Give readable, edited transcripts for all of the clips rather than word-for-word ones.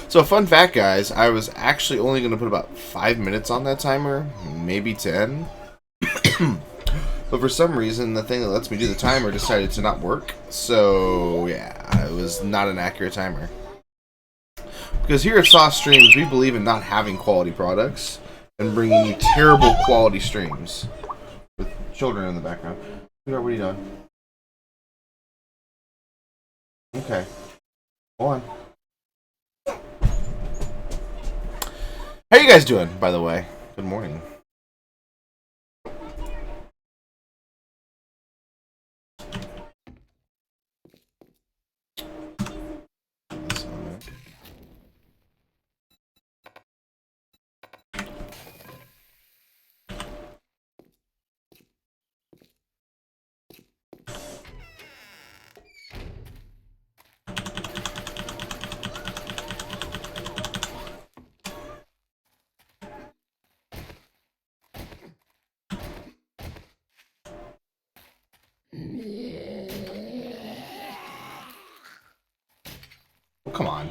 So, fun fact, guys, I was actually only going to put about 5 minutes on that timer, maybe 10. But for some reason, the thing that lets me do the timer decided to not work. So, yeah, it was not an accurate timer. Because here at Sauce Streams, we believe in not having quality products and bringing you terrible quality streams. With children in the background. What are you doing? Okay. Go on. How you guys doing, by the way? Good morning. Oh, come on.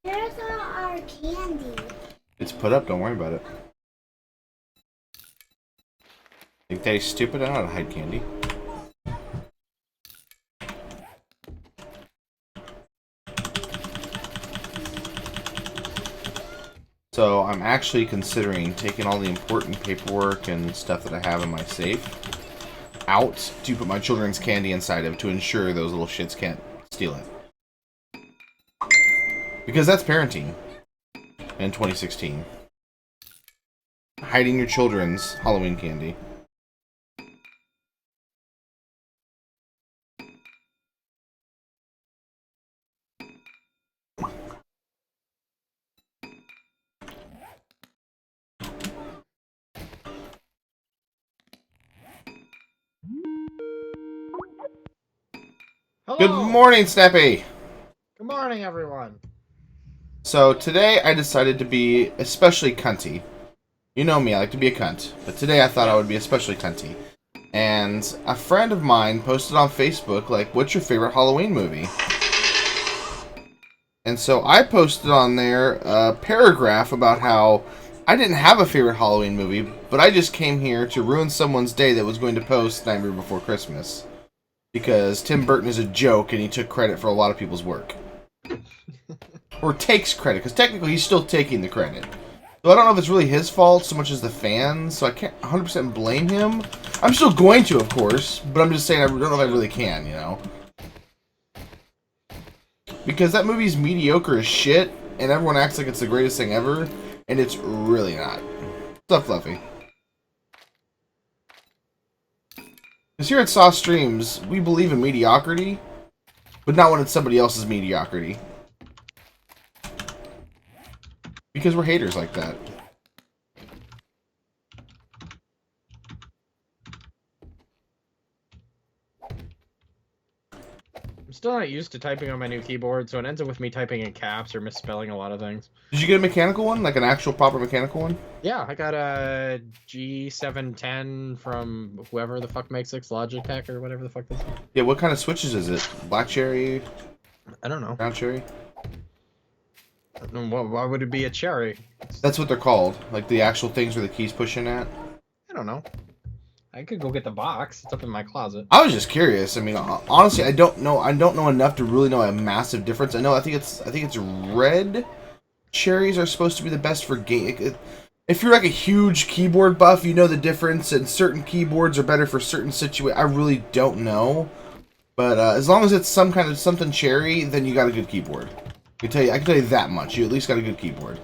Here's all our candy. It's put up, don't worry about it. Think Daddy's stupid? I know how to hide candy. So I'm actually considering taking all the important paperwork and stuff that I have in my safe out to put my children's candy inside of to ensure those little shits can't steal it. Because that's parenting in 2016. Hiding your children's Halloween candy. Hello. Good morning, Snappy! Good morning, everyone. So today I decided to be especially cunty. You know me, I like to be a cunt. But today I thought I would be especially cunty. And a friend of mine posted on Facebook, like, what's your favorite Halloween movie? And so I posted on there a paragraph about how I didn't have a favorite Halloween movie, but I just came here to ruin someone's day that was going to post Nightmare Before Christmas. Because Tim Burton is a joke and he took credit for a lot of people's work. Or takes credit, because technically he's still taking the credit. So I don't know if it's really his fault so much as the fans, so I can't 100% blame him. I'm still going to, of course, but I'm just saying I don't know if I really can, you know? Because that movie's mediocre as shit, and everyone acts like it's the greatest thing ever, and it's really not. What's up, Fluffy? Because here at Sauce Streams, we believe in mediocrity, but not when it's somebody else's mediocrity. Because we're haters like that. I'm still not used to typing on my new keyboard, so it ends up with me typing in caps or misspelling a lot of things. Did you get a mechanical one? Like an actual proper mechanical one? Yeah, I got a G710 from whoever the fuck makes it, Logitech or whatever the fuck this is. Yeah, what kind of switches is it? Black cherry? I don't know. Brown cherry? Why would it be a cherry? That's what they're called. Like the actual things where the keys pushing at. I don't know. I could go get the box. It's up in my closet. I was just curious. I mean, honestly, I don't know. I don't know enough to really know a massive difference. I think it's red cherries are supposed to be the best for game. If you're like a huge keyboard buff, you know the difference, and certain keyboards are better for certain situations. I really don't know, but as long as it's some kind of something cherry, then you got a good keyboard. I can tell you that much. You at least got a good keyboard.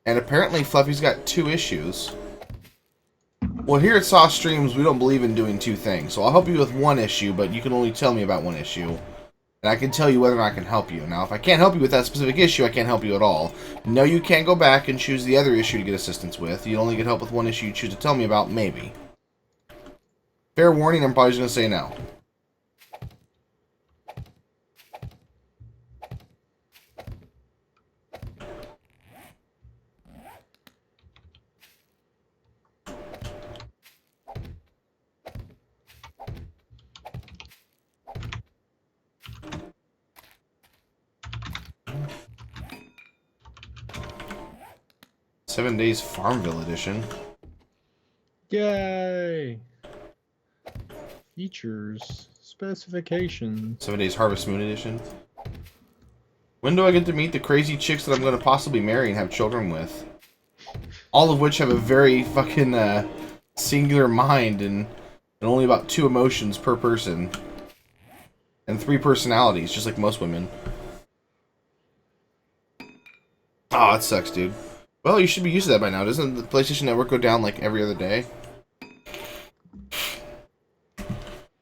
And apparently, Fluffy's got 2 issues. Well, here at Sauce Streams, we don't believe in doing 2 things. So I'll help you with 1 issue, but you can only tell me about 1 issue. And I can tell you whether or not I can help you. Now, if I can't help you with that specific issue, I can't help you at all. No, you can't go back and choose the other issue to get assistance with. You only get help with 1 issue you choose to tell me about, maybe. Fair warning, I'm probably just going to say no. 7 Days Farmville Edition. Yay! Features, specifications. 7 Days Harvest Moon Edition. When do I get to meet the crazy chicks that I'm going to possibly marry and have children with? All of which have a very fucking singular mind and only about 2 emotions per person. And 3 personalities, just like most women. Oh, it sucks, dude. Well, you should be used to that by now. Doesn't the PlayStation Network go down like every other day?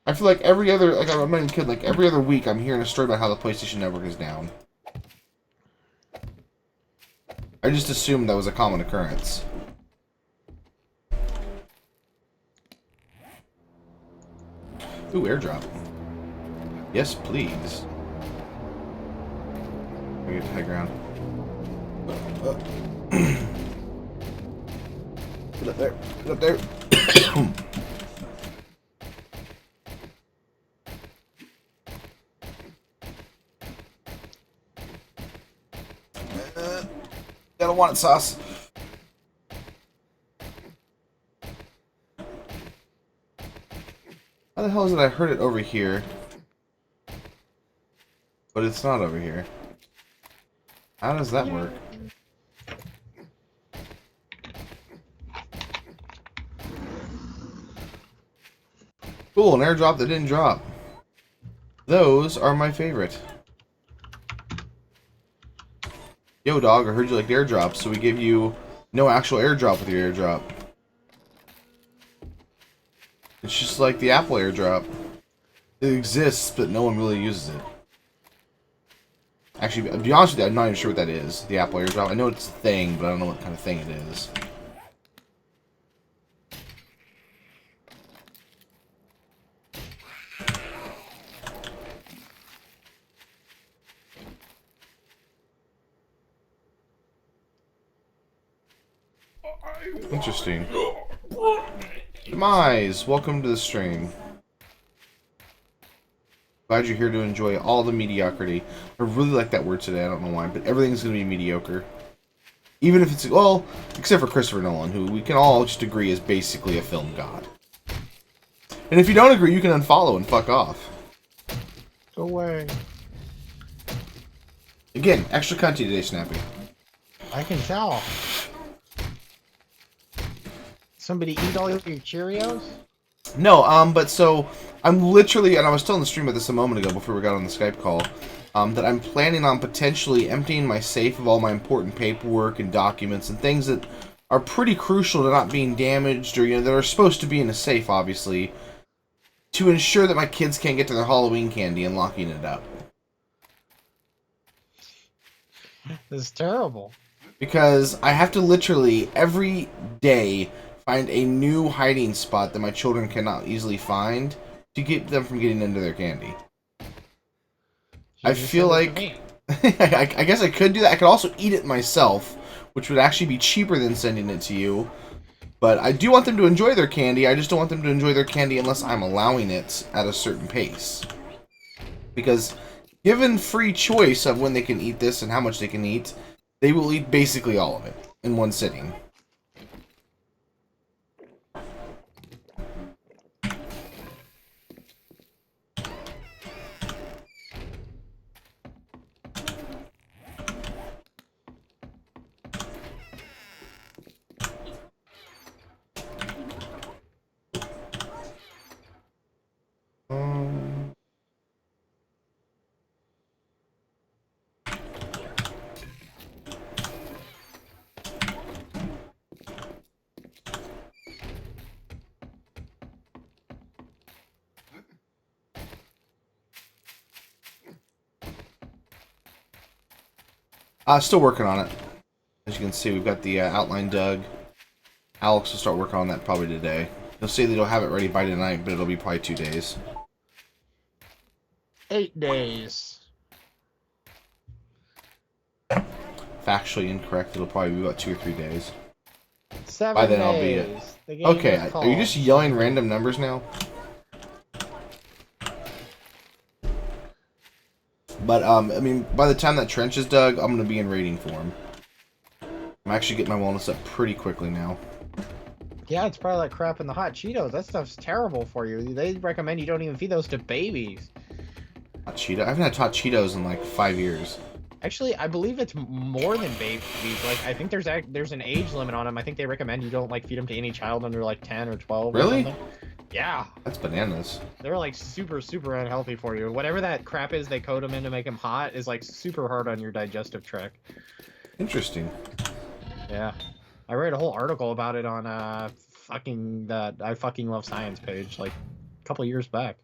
I feel like every other, like I'm not even kidding, like every other week I'm hearing a story about how the PlayStation Network is down. I just assumed that was a common occurrence. Ooh, airdrop. Yes, please. We get to high ground. Get up there. Get up there. I don't want it, sauce. How the hell is it I heard it over here? But it's not over here. How does that work? Cool, an airdrop that didn't drop. Those are my favorite. Yo, dog, I heard you like airdrops, so we give you no actual airdrop with your airdrop. It's just like the Apple airdrop. It exists, but no one really uses it. Actually, to be honest with you, I'm not even sure what that is, the Apple airdrop. I know it's a thing, but I don't know what kind of thing it is. Interesting. Demise, welcome to the stream. Glad you're here to enjoy all the mediocrity. I really like that word today, I don't know why, but everything's going to be mediocre. Even if it's, well, except for Christopher Nolan, who we can all just agree is basically a film god. And if you don't agree, you can unfollow and fuck off. Go away. Again, extra cunty today, Snappy. I can tell. Somebody eat all your Cheerios? No, but so, I'm literally, and I was telling the stream about this a moment ago before we got on the Skype call, that I'm planning on potentially emptying my safe of all my important paperwork and documents and things that are pretty crucial to not being damaged or, you know, that are supposed to be in a safe, obviously, to ensure that my kids can't get to their Halloween candy and locking it up. This is terrible. Because I have to literally, every day, find a new hiding spot that my children cannot easily find to keep them from getting into their candy. I feel like I guess I could do that. I could also eat it myself, which would actually be cheaper than sending it to you. But I do want them to enjoy their candy. I just don't want them to enjoy their candy unless I'm allowing it at a certain pace. Because given free choice of when they can eat this and how much they can eat, they will eat basically all of it in one sitting. Still working on it. As you can see, we've got the outline dug. Alex will start working on that probably today. He'll say that he'll have it ready by tonight, but it'll be probably 2 days. 8 days. Factually incorrect. It'll probably be about 2 or 3 days. 7 By then days. I'll be it. Okay, are you just yelling random numbers now? But, I mean, by the time that trench is dug, I'm going to be in raiding form. I'm actually getting my wellness up pretty quickly now. Yeah, it's probably like crap in the hot Cheetos. That stuff's terrible for you. They recommend you don't even feed those to babies. Hot Cheeto? I haven't had hot Cheetos in like 5 years. Actually, I believe it's more than babies. Like, I think there's an age limit on them. I think they recommend you don't like feed them to any child under like 10 or 12 or Really? something. Yeah. That's bananas. They're like super, super unhealthy for you. Whatever that crap is they coat them in to make them hot is like super hard on your digestive tract. Interesting. Yeah. I read a whole article about it on fucking that I fucking love science page like a couple years back.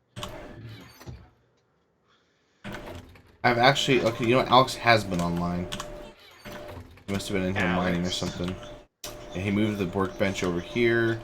I've actually... Okay, you know what? Alex has been online. He must have been in here mining or something. And he moved the workbench over here.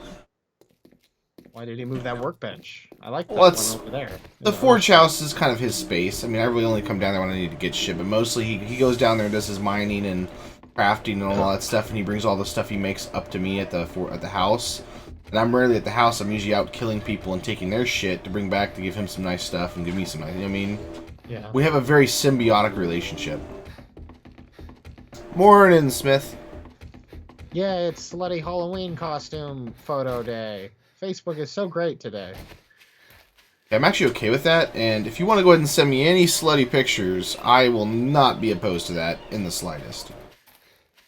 Why did he move that workbench? I like that Well, one over there. The forge house is kind of his space. I mean, I really only come down there when I need to get shit, but mostly he goes down there and does his mining and crafting and all that stuff, and he brings all the stuff he makes up to me at the house. And I'm rarely at the house. I'm usually out killing people and taking their shit to bring back to give him some nice stuff and give me some nice... I mean, yeah. We have a very symbiotic relationship. Morning, Smith. Yeah, it's slutty Halloween costume photo day. Facebook is so great today. I'm actually okay with that, and if you want to go ahead and send me any slutty pictures, I will not be opposed to that in the slightest.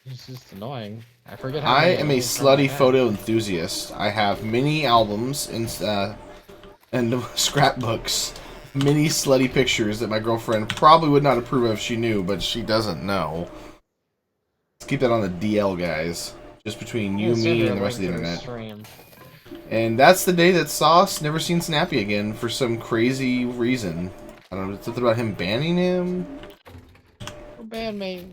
It's just annoying. I forget how I many am a aliens slutty I have. photo enthusiast. I have many albums and scrapbooks, many slutty pictures that my girlfriend probably would not approve of if she knew, but she doesn't know. Let's keep that on the DL, guys. Just between you, me, and the rest of the internet. Stream. And that's the day that Sauce never seen Snappy again for some crazy reason. I don't know, something about him banning him? Ban me.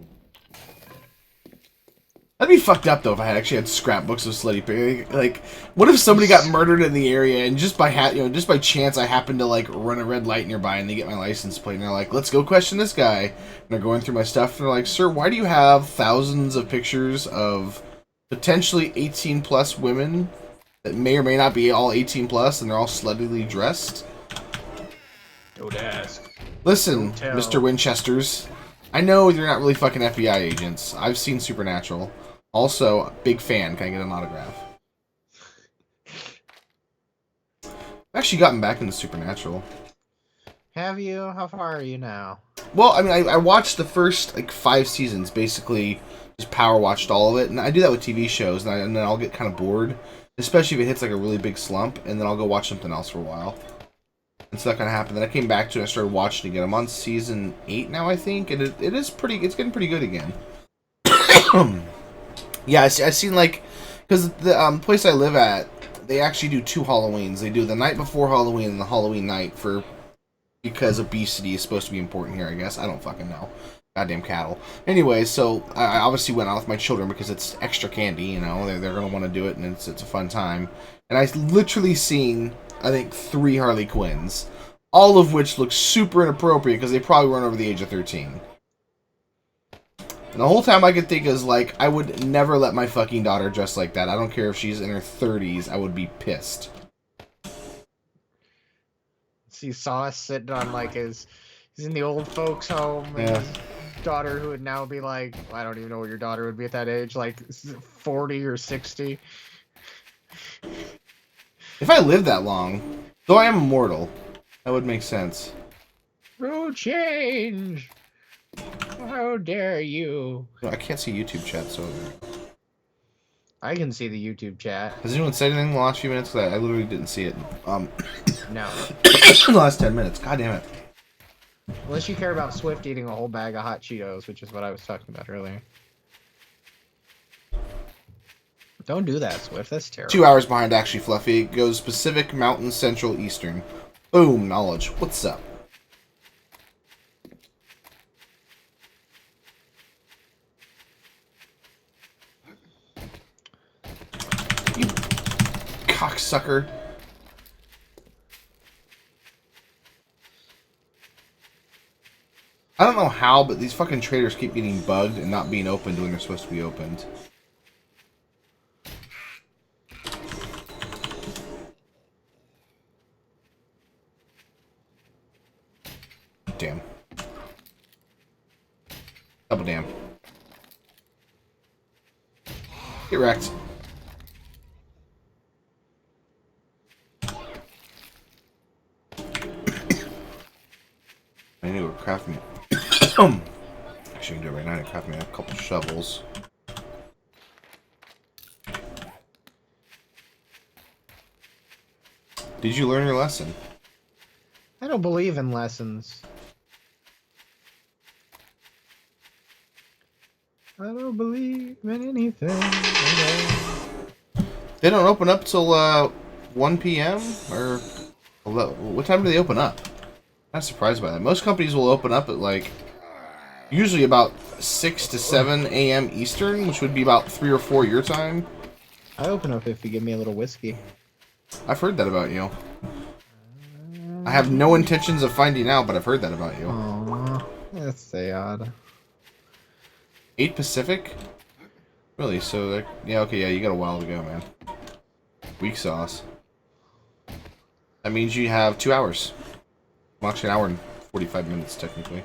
That'd be fucked up though if I actually had scrapbooks of slutty pig. Like, what if somebody got murdered in the area and just by just by chance I happened to like run a red light nearby and they get my license plate and they're like, let's go question this guy. And they're going through my stuff and they're like, sir, why do you have thousands of pictures of potentially 18 plus women that may or may not be all 18 plus and they're all sluttily dressed? Don't ask. Listen, Don't tell. Mr. Winchesters, I know you're not really fucking FBI agents. I've seen Supernatural. Also, big fan. Can I get an autograph? I've actually gotten back into Supernatural. Have you? How far are you now? Well, I mean, I watched the first, like, 5 seasons, basically. Just power watched all of it. And I do that with TV shows, and then I'll get kind of bored. Especially if it hits, like, a really big slump, and then I'll go watch something else for a while. And so that kind of happened. Then I came back to it and I started watching again. I'm on season 8 now, I think, and it is pretty... It's getting pretty good again. Yeah, I've seen, like... Because the place I live at, they actually do 2 Halloweens. They do the night before Halloween and the Halloween night because obesity is supposed to be important here, I guess. I don't fucking know. Goddamn cattle. Anyway, so I obviously went out with my children because it's extra candy, you know. They're going to want to do it, and it's a fun time. And I literally seen, I think, 3 Harley Quinns. All of which look super inappropriate because they probably weren't over the age of 13. And the whole time I could think is, like, I would never let my fucking daughter dress like that. I don't care if she's in her 30s. I would be pissed. See Sauce sitting on, like, he's in the old folks' home, and Yeah. his daughter, who would now be, like, I don't even know what your daughter would be at that age, like, 40 or 60. If I lived that long, though I am immortal, that would make sense. Rule change! How dare you? No, I can't see YouTube chat, so... I can see the YouTube chat. Has anyone said anything in the last few minutes? 'Cause I literally didn't see it. No. The last 10 minutes. God damn it. Unless you care about Swift eating a whole bag of hot Cheetos, which is what I was talking about earlier. Don't do that, Swift. That's terrible. 2 hours behind, actually, Fluffy. It goes Pacific, Mountain, Central, Eastern. Boom, knowledge. What's up? You cocksucker. I don't know how, but these fucking traders keep getting bugged and not being opened when they're supposed to be opened. Damn. Double damn. Get wrecked. I need to craft me. Actually, I can do it right now. I can craft me a couple shovels. Did you learn your lesson? I don't believe in lessons. I don't believe in anything. They don't open up till 1 p.m. or what time do they open up? I'm not surprised by that. Most companies will open up at like usually about 6 to 7 a.m. Eastern, which would be about 3 or 4 your time. I open up if you give me a little whiskey. I've heard that about you. I have no intentions of finding out, but I've heard that about you. Aww, that's sad. 8 Pacific? Really? So, like, yeah, okay, yeah, you got a while to go, man. Weak sauce. That means you have 2 hours. Well, actually, an hour and 45 minutes, technically.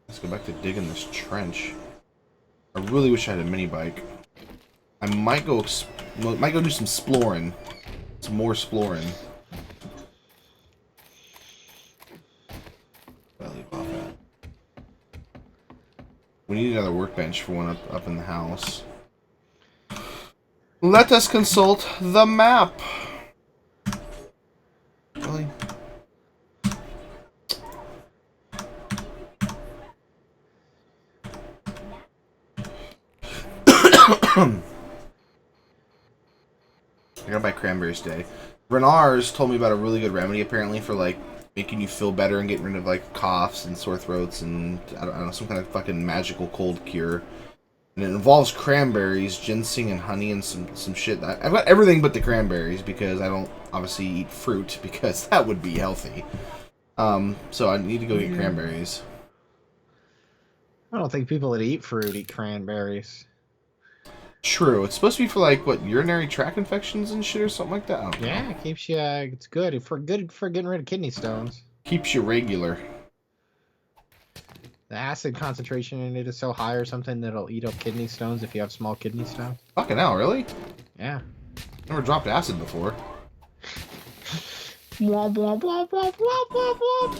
Let's go back to digging this trench. I really wish I had a mini bike. I might go do some exploring. Some more exploring. We need another workbench for one up in the house. Let us consult the map. Really? I gotta buy cranberries today. Renars told me about a really good remedy apparently for like making you feel better and getting rid of like coughs and sore throats and I don't know, some kind of fucking magical cold cure. And it involves cranberries, ginseng and honey and some shit. I've got everything but the cranberries because I don't obviously eat fruit because that would be healthy. So I need to go get cranberries. I don't think people that eat fruit eat cranberries. True. It's supposed to be for like what urinary tract infections and shit or something like that. I don't know. Yeah, it keeps you. It's good for getting rid of kidney stones. Keeps you regular. The acid concentration in it is so high or something that it'll eat up kidney stones if you have small kidney stones. Fucking hell, really? Yeah. Never dropped acid before. Womp, womp, womp, womp, womp, womp, womp.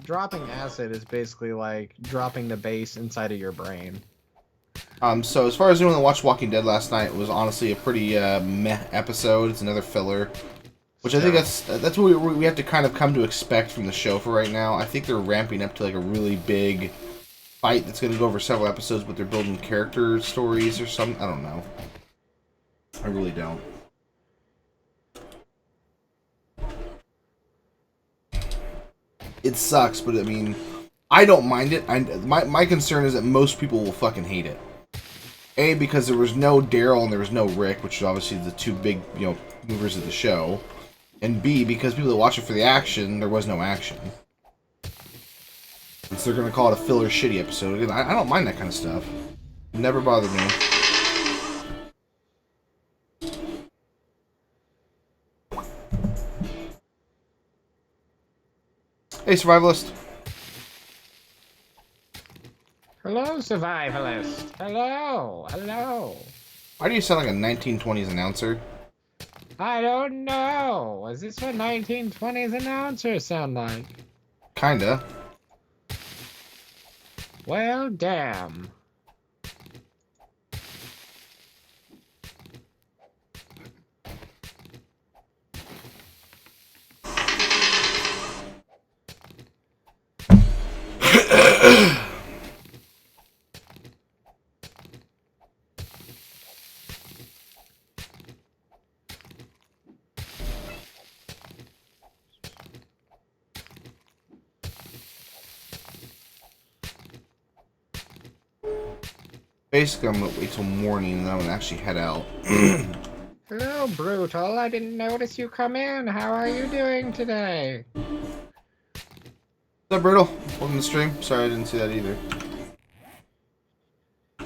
Dropping acid is basically like dropping the base inside of your brain. So as far as anyone that watched Walking Dead last night, it was honestly a pretty meh episode. It's another filler. Which I think that's what we have to kind of come to expect from the show for right now. I think they're ramping up to like a really big fight that's going to go over several episodes, but they're building character stories or something. I don't know. I really don't. It sucks, but I mean, I don't mind it. My concern is that most people will fucking hate it. A, because there was no Daryl and there was no Rick, which is obviously the two big, movers of the show. And B, because people that watch it for the action, there was no action. And so they're going to call it a filler shitty episode. And I don't mind that kind of stuff. It never bothered me. Hey, survivalist. Hello, survivalist. Hello, hello. Why do you sound like a 1920s announcer? I don't know. Is this what 1920s announcers sound like? Kinda. Well, damn. Basically, I'm gonna wait till morning and then I'm gonna actually head out. Hello, Brutal. I didn't notice you come in. How are you doing today? What's up, Brutal? Welcome to the stream. Sorry I didn't see that either. I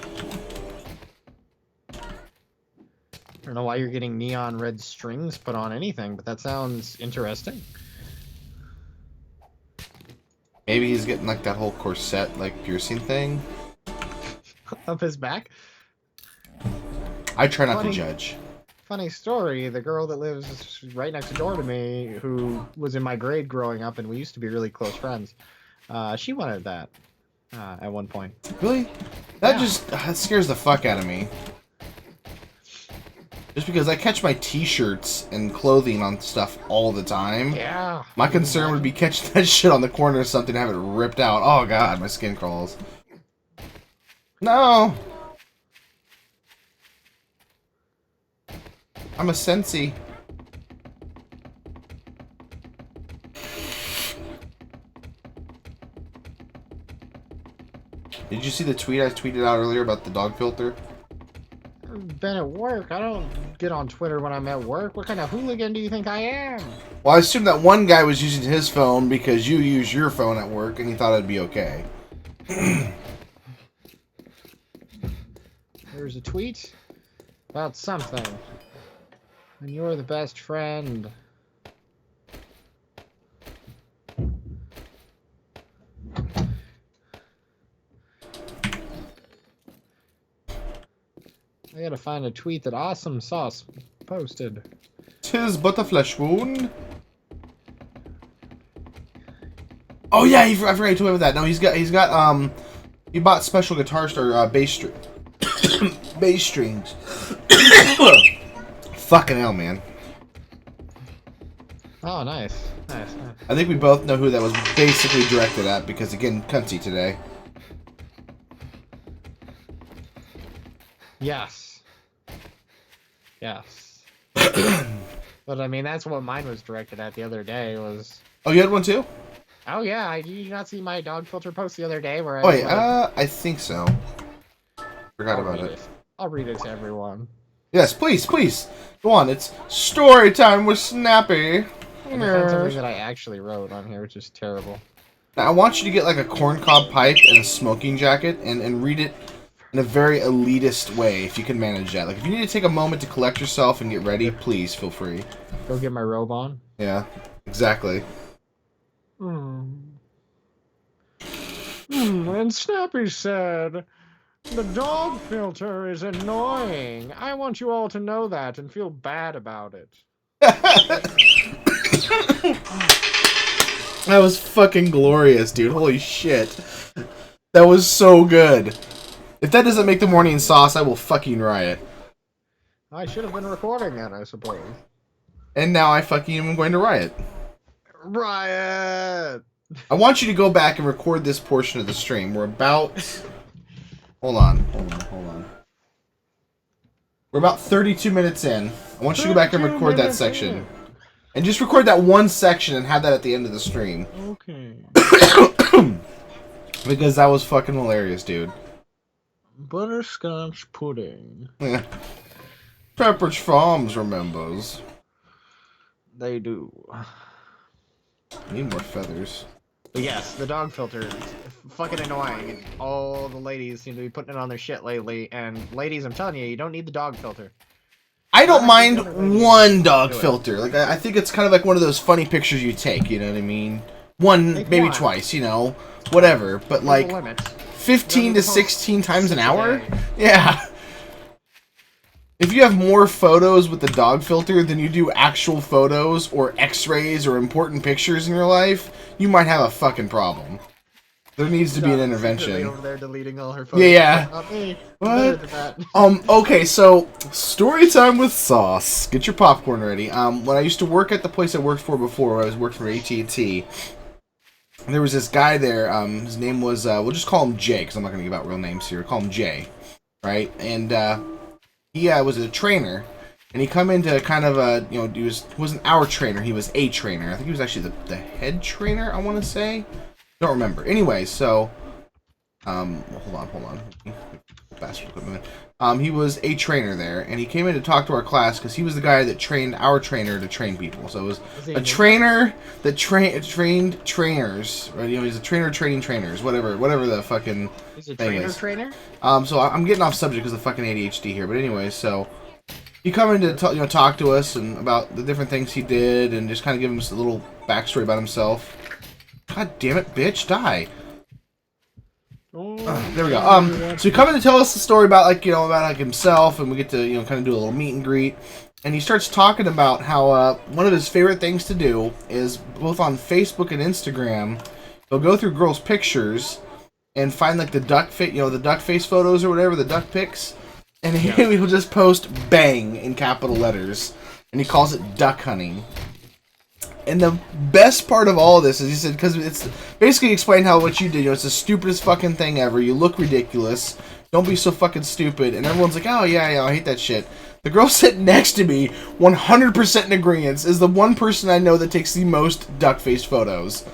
don't know why you're getting neon red strings put on anything, but that sounds interesting. Maybe he's getting like that whole corset, like piercing thing. Up his back. I try not to Funny. judge. Funny story, the girl that lives right next door to me, who was in my grade growing up, and we used to be really close friends, she wanted that at one point. Really? That Yeah. that scares the fuck out of me. Just because I catch my t-shirts and clothing on stuff all the time. Yeah. My concern would be catching that shit on the corner or something and have it ripped out. Oh god, my skin crawls. No! I'm a Sensi. Did you see the tweet I tweeted out earlier about the dog filter? I've been at work. I don't get on Twitter when I'm at work. What kind of hooligan do you think I am? Well, I assume that one guy was using his phone because you use your phone at work and he thought it'd be okay. There's a tweet about something. And you're the best friend. I gotta find a tweet that Awesome Sauce posted. 'Tis but a flesh wound. Oh yeah, I forgot he told me about that. No, he bought special guitar or bass strings. Fucking hell, man. Oh, nice. Nice. I think we both know who that was basically directed at because again, cunty today. Yes. Yes. But I mean, that's what mine was directed at the other day. Was Oh, you had one too? oh yeah, did you not see my dog filter post the other day where I? Oh wait, was I think so. Forgot about it. I'll read it to everyone. Yes, please, please. Go on. It's story time with Snappy. And I found something that I actually wrote on here, which is terrible. Now, I want you to get like a corncob pipe and a smoking jacket and read it in a very elitist way, if you can manage that. Like, if you need to take a moment to collect yourself and get ready, please feel free. Go get my robe on. Yeah, exactly. And Snappy said, the dog filter is annoying. I want you all to know that and feel bad about it. That was fucking glorious, dude. Holy shit. That was so good. If that doesn't make the morning sauce, I will fucking riot. I should have been recording that, I suppose. And now I fucking am going to riot. Riot! I want you to go back and record this portion of the stream. We're about... Hold on. We're about 32 minutes in. I want you to go back and record that section. And just record that one section and have that at the end of the stream. Okay. Because that was fucking hilarious, dude. Butterscotch pudding. Yeah. Pepperidge Farms remembers. They do. Need more feathers. But yes, the dog filter is fucking annoying. All the ladies seem to be putting it on their shit lately. And ladies, I'm telling you, you don't need the dog filter. I don't mind one dog filter. Like I think it's kind of like one of those funny pictures you take. You know what I mean? One, maybe twice. You know, whatever. But like 15 to 16 times an hour. Yeah. If you have more photos with the dog filter than you do actual photos or X-rays or important pictures in your life, you might have a fucking problem. There needs to be an intervention. Over there deleting all her photos. Yeah. What? Okay, so story time with Sauce. Get your popcorn ready. When I used to work at the place I worked for before, I was working for AT&T. There was this guy there. His name was we'll just call him Jay because I'm not going to give out real names here. Call him Jay, right? And he was a trainer, and he come into kind of a he wasn't our trainer. He was a trainer. I think he was actually the head trainer. I want to say. Don't remember. Anyway, so, hold on. Bastard equipment. He was a trainer there, and he came in to talk to our class because he was the guy that trained our trainer to train people. So it was a trainer that trained trainers. Right? He's a trainer training trainers. Whatever the fucking He's a thing is. trainer? So I'm getting off subject because of fucking ADHD here. But anyway, so he come in to talk to us and about the different things he did and just kind of give him a little backstory about himself. God damn it, bitch, die. Oh, There we go. So he come in to tell us the story about about himself, and we get to kind of do a little meet and greet. And he starts talking about how one of his favorite things to do is both on Facebook and Instagram. He'll go through girls' pictures and find like the duck the duck face photos or whatever, the duck pics, and he'll just post "bang" in capital letters, and he calls it duck hunting. And the best part of all of this is he said, because it's basically explained how what you did, it's the stupidest fucking thing ever. You look ridiculous. Don't be so fucking stupid. And everyone's like, oh, yeah, I hate that shit. The girl sitting next to me, 100% in agreement, is the one person I know that takes the most duck face photos.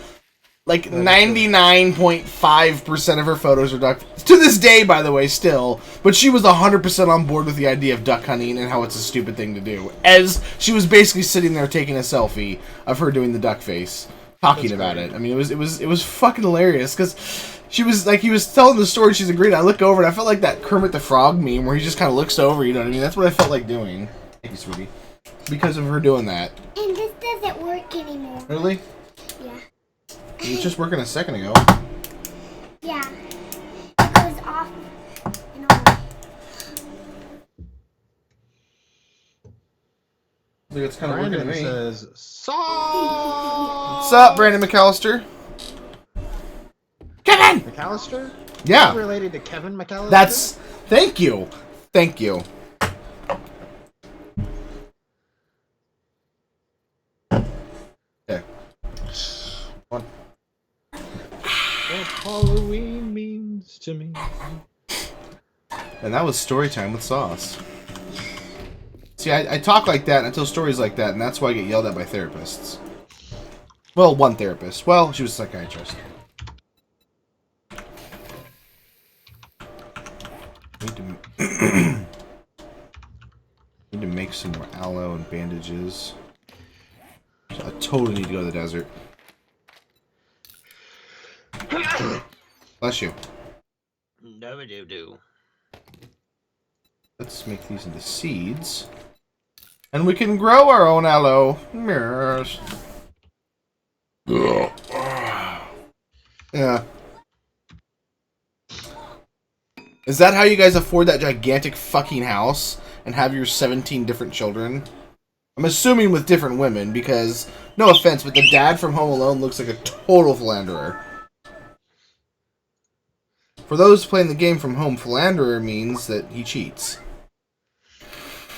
Like, 99.5% of her photos are duck. To this day, by the way, still. But she was 100% on board with the idea of duck hunting and how it's a stupid thing to do. As she was basically sitting there taking a selfie of her doing the duck face, talking about it. I mean, it was fucking hilarious because she was like, he was telling the story. She's agreed. I look over and I felt like that Kermit the Frog meme where he just kind of looks over. You know what I mean? That's what I felt like doing. Thank you, sweetie. Because of her doing that. And this doesn't work anymore. Really? Yeah. It was just working a second ago. Yeah. It goes off and on. Look, it's kind of working to me. Says, Saw! What's up, Brandon McAllister? Kevin! McAllister? Yeah. Are you related to Kevin McAllister? That's... Thank you. Thank you. Okay. One. What Halloween means to me. And that was story time with Sauce. See, I talk like that and I tell stories like that, and that's why I get yelled at by therapists. Well, one therapist. Well, she was a psychiatrist. Need to make some more aloe and bandages. I totally need to go to the desert. Bless you. No-do-do. Let's make these into seeds. And we can grow our own aloe. Mirrors. Yeah. Is that how you guys afford that gigantic fucking house and have your 17 different children? I'm assuming with different women because, no offense, but the dad from Home Alone looks like a total philanderer. For those playing the game from home, philanderer means that he cheats.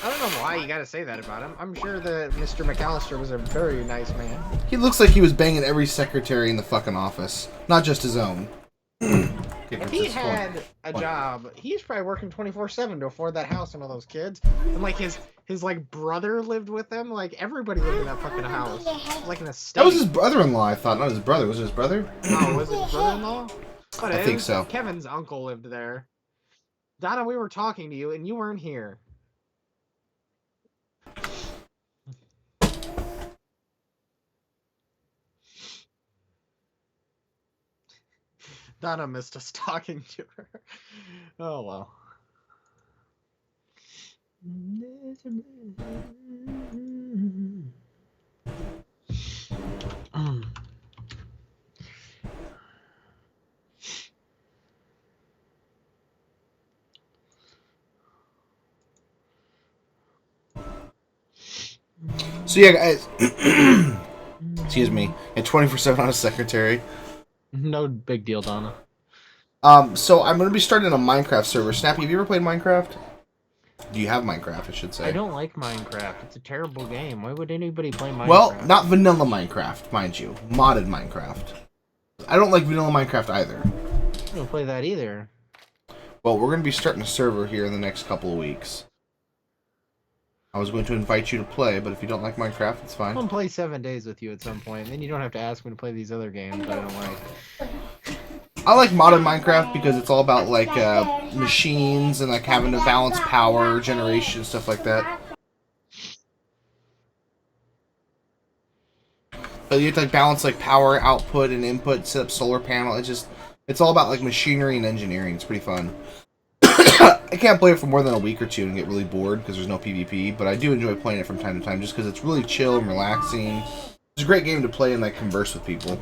I don't know why you gotta say that about him. I'm sure that Mr. McAllister was a very nice man. He looks like he was banging every secretary in the fucking office, not just his own. If he had a job, he's probably working 24/7 to afford that house and all those kids. And like his like brother lived with them. Like everybody lived in that fucking house. Like an estate. That was his brother-in-law, I thought, not his brother. Was it his brother? Oh, was it his brother-in-law? I think so. Kevin's uncle lived there. Donna, we were talking to you and you weren't here. Donna missed us talking to her. Oh well. So yeah, guys. Excuse me. And 24/7 on a secretary. No big deal, Donna. So I'm going to be starting a Minecraft server. Snappy, have you ever played Minecraft? Do you have Minecraft, I should say? I don't like Minecraft. It's a terrible game. Why would anybody play Minecraft? Well, not vanilla Minecraft, mind you. Modded Minecraft. I don't like vanilla Minecraft either. I don't play that either. Well, we're going to be starting a server here in the next couple of weeks. I was going to invite you to play, but if you don't like Minecraft, it's fine. I'll play 7 days with you at some point. Then you don't have to ask me to play these other games I don't like. I like modded Minecraft because it's all about like machines and like having to balance power, generation, stuff like that. But you have to like balance like power output and input, set up solar panel. It's all about like machinery and engineering. It's pretty fun. I can't play it for more than a week or two and get really bored because there's no PvP, but I do enjoy playing it from time to time just because it's really chill and relaxing. It's a great game to play and like converse with people.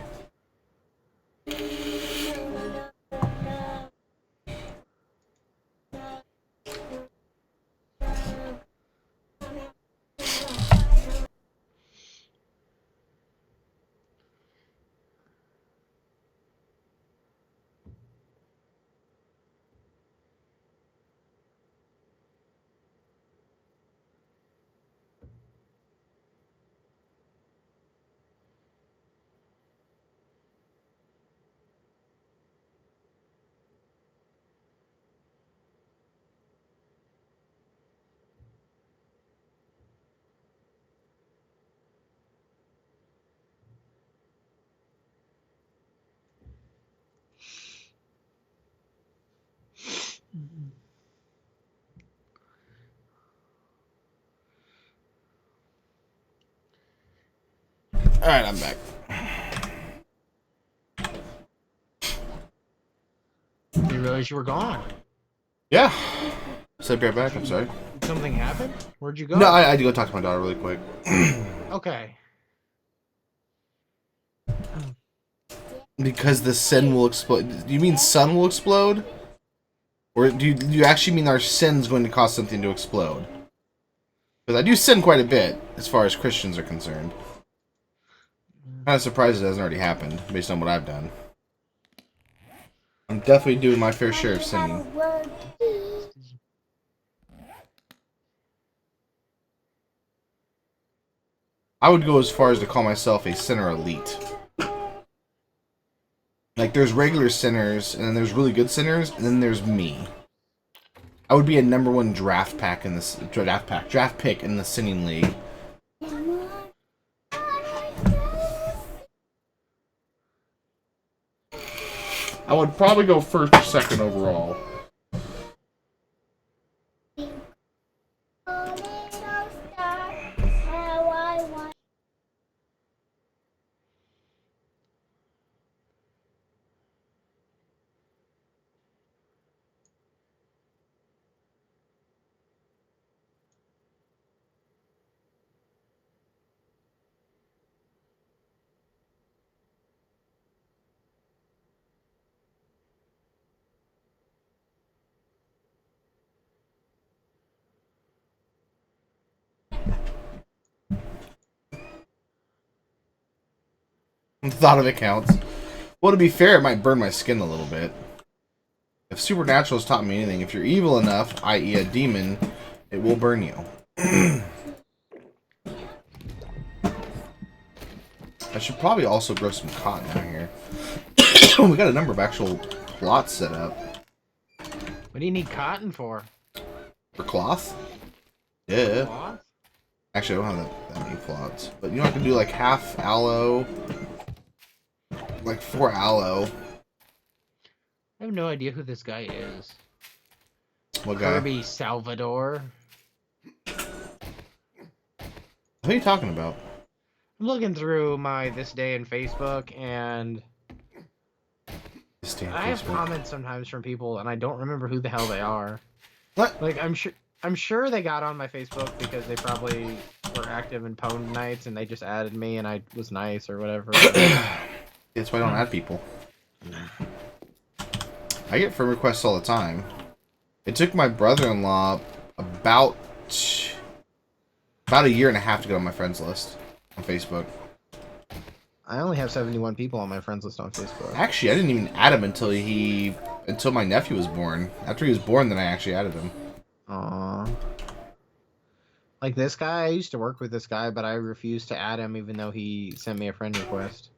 Alright, I'm back. Didn't realize you were gone. Yeah. So be right back, I'm sorry. Something happened? Where'd you go? No, I had to go talk to my daughter really quick. Okay. Because the sin will explode. Do you mean sun will explode? Or do you actually mean our sin's going to cause something to explode? Because I do sin quite a bit, as far as Christians are concerned. I'm kind of surprised it hasn't already happened, based on what I've done. I'm definitely doing my fair share of sinning. I would go as far as to call myself a sinner elite. Like, there's regular sinners, and then there's really good sinners, and then there's me. I would be a #1 draft pick in the sinning league. I would probably go first or second overall. The thought of it counts. Well, to be fair, it might burn my skin a little bit. If Supernatural has taught me anything, if you're evil enough, i.e. a demon, it will burn you. I should probably also grow some cotton out here. We got a number of actual plots set up. What do you need cotton for? For cloth? Yeah. Cloth? Actually, I don't have that many plots. But you know, I can do like half aloe. Like 4 aloe. I have no idea who this guy is. What guy? Kirby Salvador. What are you talking about? I'm looking through my This Day in Facebook, and I have comments sometimes from people, and I don't remember who the hell they are. What? Like, I'm sure they got on my Facebook because they probably were active in Pwn nights, and they just added me, and I was nice or whatever. That's why I don't add people. I get friend requests all the time. It took my brother-in-law about a year and a half to get on my friends list on Facebook. I only have 71 people on my friends list on Facebook. Actually, I didn't even add him until my nephew was born. After he was born, then I actually added him. Aww. Like this guy, I used to work with this guy, but I refused to add him even though he sent me a friend request.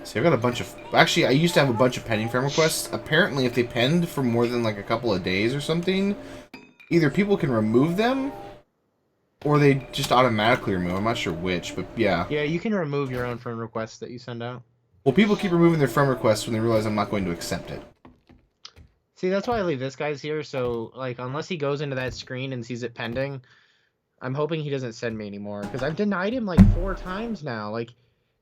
See, I've got a bunch of... Actually, I used to have a bunch of pending friend requests. Apparently, if they penned for more than like a couple of days or something, either people can remove them, or they just automatically remove. I'm not sure which, but yeah. Yeah, you can remove your own friend requests that you send out. Well, people keep removing their friend requests when they realize I'm not going to accept it. See, that's why I leave this guy's here, so, like, unless he goes into that screen and sees it pending, I'm hoping he doesn't send me anymore, because I've denied him, like, 4 times now. Like,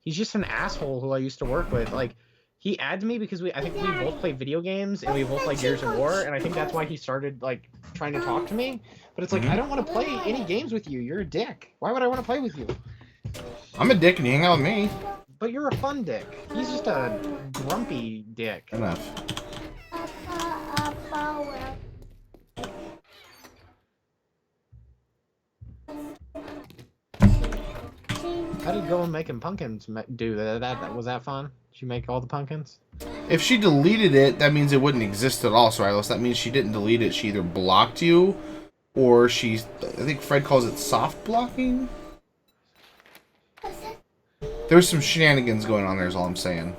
he's just an asshole who I used to work with. Like, he adds me because I think we both play video games, and we both like Gears of War, and I think that's why he started, like, trying to talk to me. But it's like, I don't want to play any games with you. You're a dick. Why would I want to play with you? I'm a dick and you hang out with me. But you're a fun dick. He's just a grumpy dick. Enough. How did going making pumpkins do that? Was that fun? Did you make all the pumpkins? If she deleted it, that means it wouldn't exist at all, Silas. That means she didn't delete it. She either blocked you, or she's... I think Fred calls it soft blocking? There's some shenanigans going on there is all I'm saying.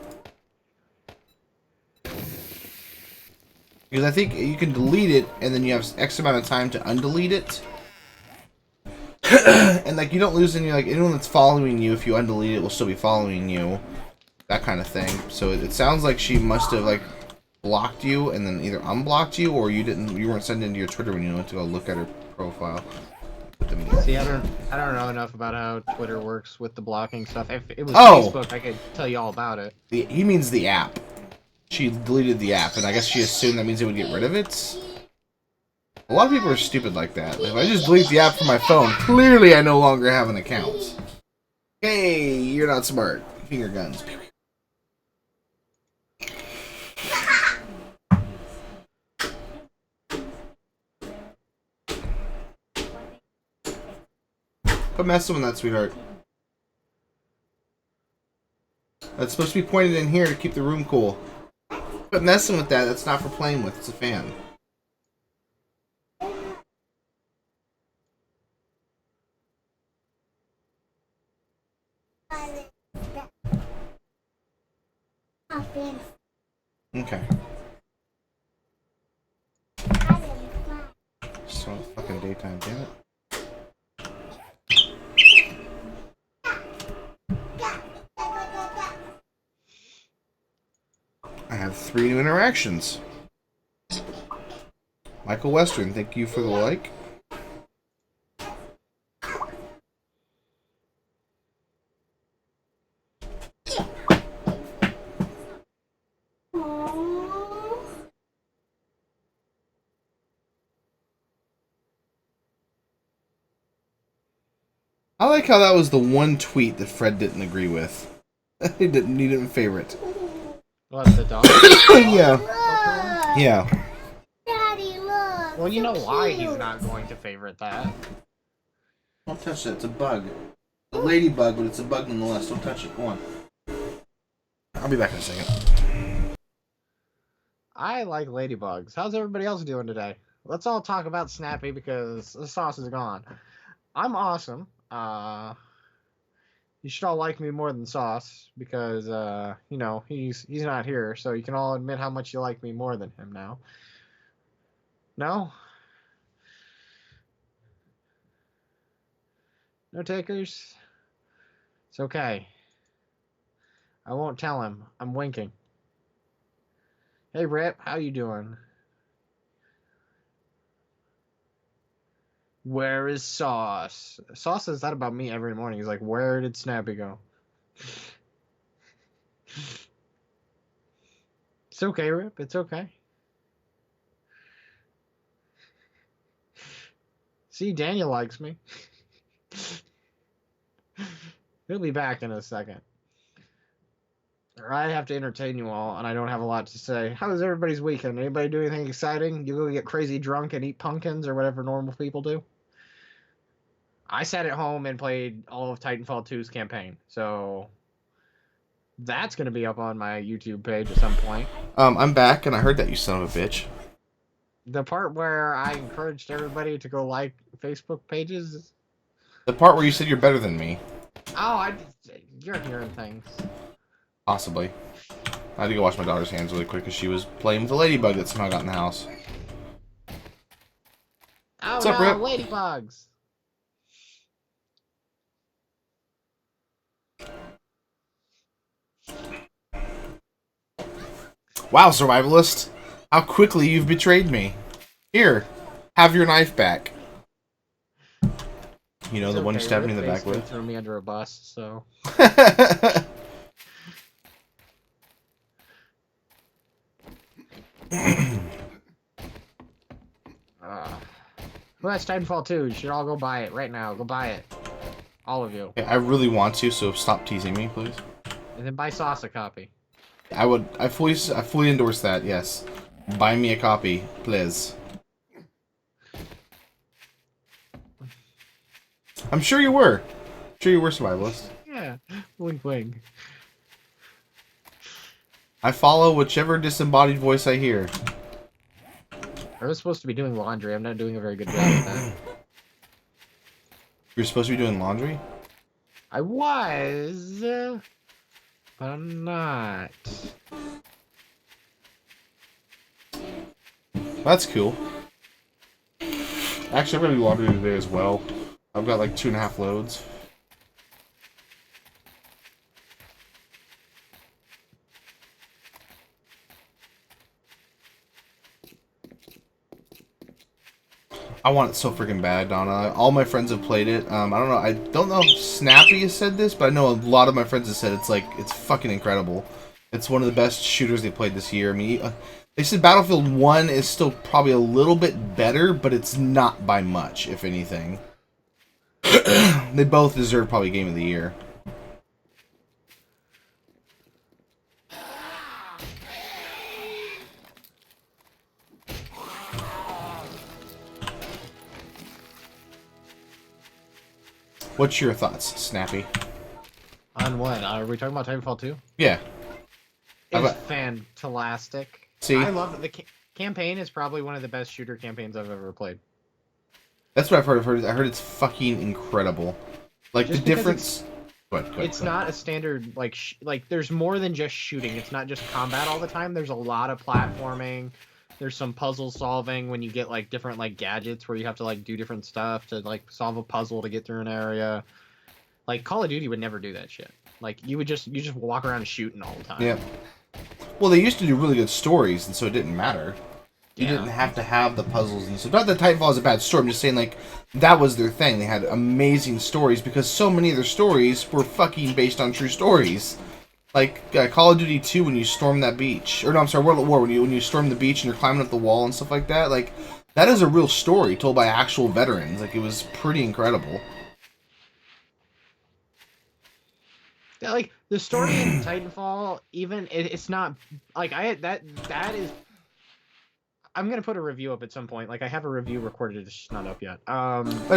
Because I think you can delete it, and then you have X amount of time to undelete it. And like you don't lose any, like anyone that's following you, if you undelete it, will still be following you. That kind of thing. So it sounds like she must have like blocked you and then either unblocked you, or you weren't sent into your Twitter when you went to go look at her profile. See, I don't know enough about how Twitter works with the blocking stuff. If it was Oh! Facebook, I could tell you all about it. He means the app. She deleted the app, and I guess she assumed that means it would get rid of it. A lot of people are stupid like that. If I just delete the app from my phone, clearly I no longer have an account. Hey, you're not smart. Finger guns. Quit messing with that, sweetheart. That's supposed to be pointed in here to keep the room cool. Quit messing with that. That's not for playing with. It's a fan. Okay. So fucking daytime, damn it. I have 3 new interactions. Michael Western, thank you for the like. I like how that was the one tweet that Fred didn't agree with. he didn't favorite. What, the dog? Yeah. Yeah. Daddy, look. Well, you know so why cute. he's not going to favorite that. Don't touch that. It's a bug. A ladybug, but it's a bug nonetheless. Don't touch it. Go on. I'll be back in a second. I like ladybugs. How's everybody else doing today? Let's all talk about Snappy because the sauce is gone. I'm awesome. You should all like me more than Sauce because you know, he's not here, so you can all admit how much you like me more than him now. No? No takers? It's okay. I won't tell him. I'm winking. Hey Rip, how you doing? Where is Sauce? Sauce says that about me every morning. He's like, where did Snappy go? It's okay, Rip. It's okay. See, Daniel likes me. He'll be back in a second. Or I have to entertain you all, and I don't have a lot to say. How was everybody's weekend? Anybody do anything exciting? You go get crazy drunk and eat pumpkins or whatever normal people do? I sat at home and played all of Titanfall 2's campaign, so that's going to be up on my YouTube page at some point. I'm back, and I heard that, you son of a bitch. The part where I encouraged everybody to go like Facebook pages. The part where you said you're better than me. Oh, you're hearing things. Possibly. I had to go wash my daughter's hands really quick because she was playing with a ladybug that somehow got in the house. Oh What's up, no, Rip? ladybugs. Wow, survivalist. How quickly you've betrayed me. Here, have your knife back. You know, It's the one you okay, stabbed me in Rip the back basically with? threw me under a bus, so... Well, that's Titanfall 2. You should all go buy it right now. Go buy it. All of you. Yeah, I really want to, so stop teasing me, please. And then buy Sauce a copy. I fully endorse that, yes. Buy me a copy, please. I'm sure you were. I'm sure you were, survivalist. Yeah. Wink wink. I follow whichever disembodied voice I hear. I was supposed to be doing laundry. I'm not doing a very good job at that. You're supposed to be doing laundry? I was, but I'm not. That's cool. Actually, I'm gonna do laundry today as well. I've got like 2.5 loads. I want it so freaking bad, Donna. All my friends have played it. I don't know. I don't know if Snappy has said this, but I know a lot of my friends have said it's fucking incredible. It's one of the best shooters they played this year. I mean, they said Battlefield 1 is still probably a little bit better, but it's not by much, if anything. They both deserve probably Game of the Year. What's your thoughts, Snappy? On what? Are we talking about Titanfall 2? Yeah. It's fantastic. See? I love it. The campaign is probably one of the best shooter campaigns I've ever played. That's what I've heard. I heard it's fucking incredible. Like, Just the difference... Go ahead, it's not a standard, like, there's more than just shooting. It's not just combat all the time. There's a lot of platforming. There's some puzzle solving when you get, like, different, like, gadgets where you have to, like, do different stuff to, like, solve a puzzle to get through an area. Like, Call of Duty would never do that shit. Like, you just walk around shooting all the time. Yeah. Well, they used to do really good stories, and so it didn't matter. You Yeah. didn't have to have the puzzles and stuff. Not that Titanfall is a bad story. I'm just saying, like, that was their thing. They had amazing stories because so many of their stories were fucking based on true stories. Like, Call of Duty 2 when you storm that beach. Or, no, I'm sorry, World at War when you storm the beach and you're climbing up the wall and stuff like that. Like, that is a real story told by actual veterans. Like, it was pretty incredible. Yeah, like, the story in Titanfall, even, it's not, like, that is, I'm gonna put a review up at some point. Like, I have a review recorded, it's just not up yet. But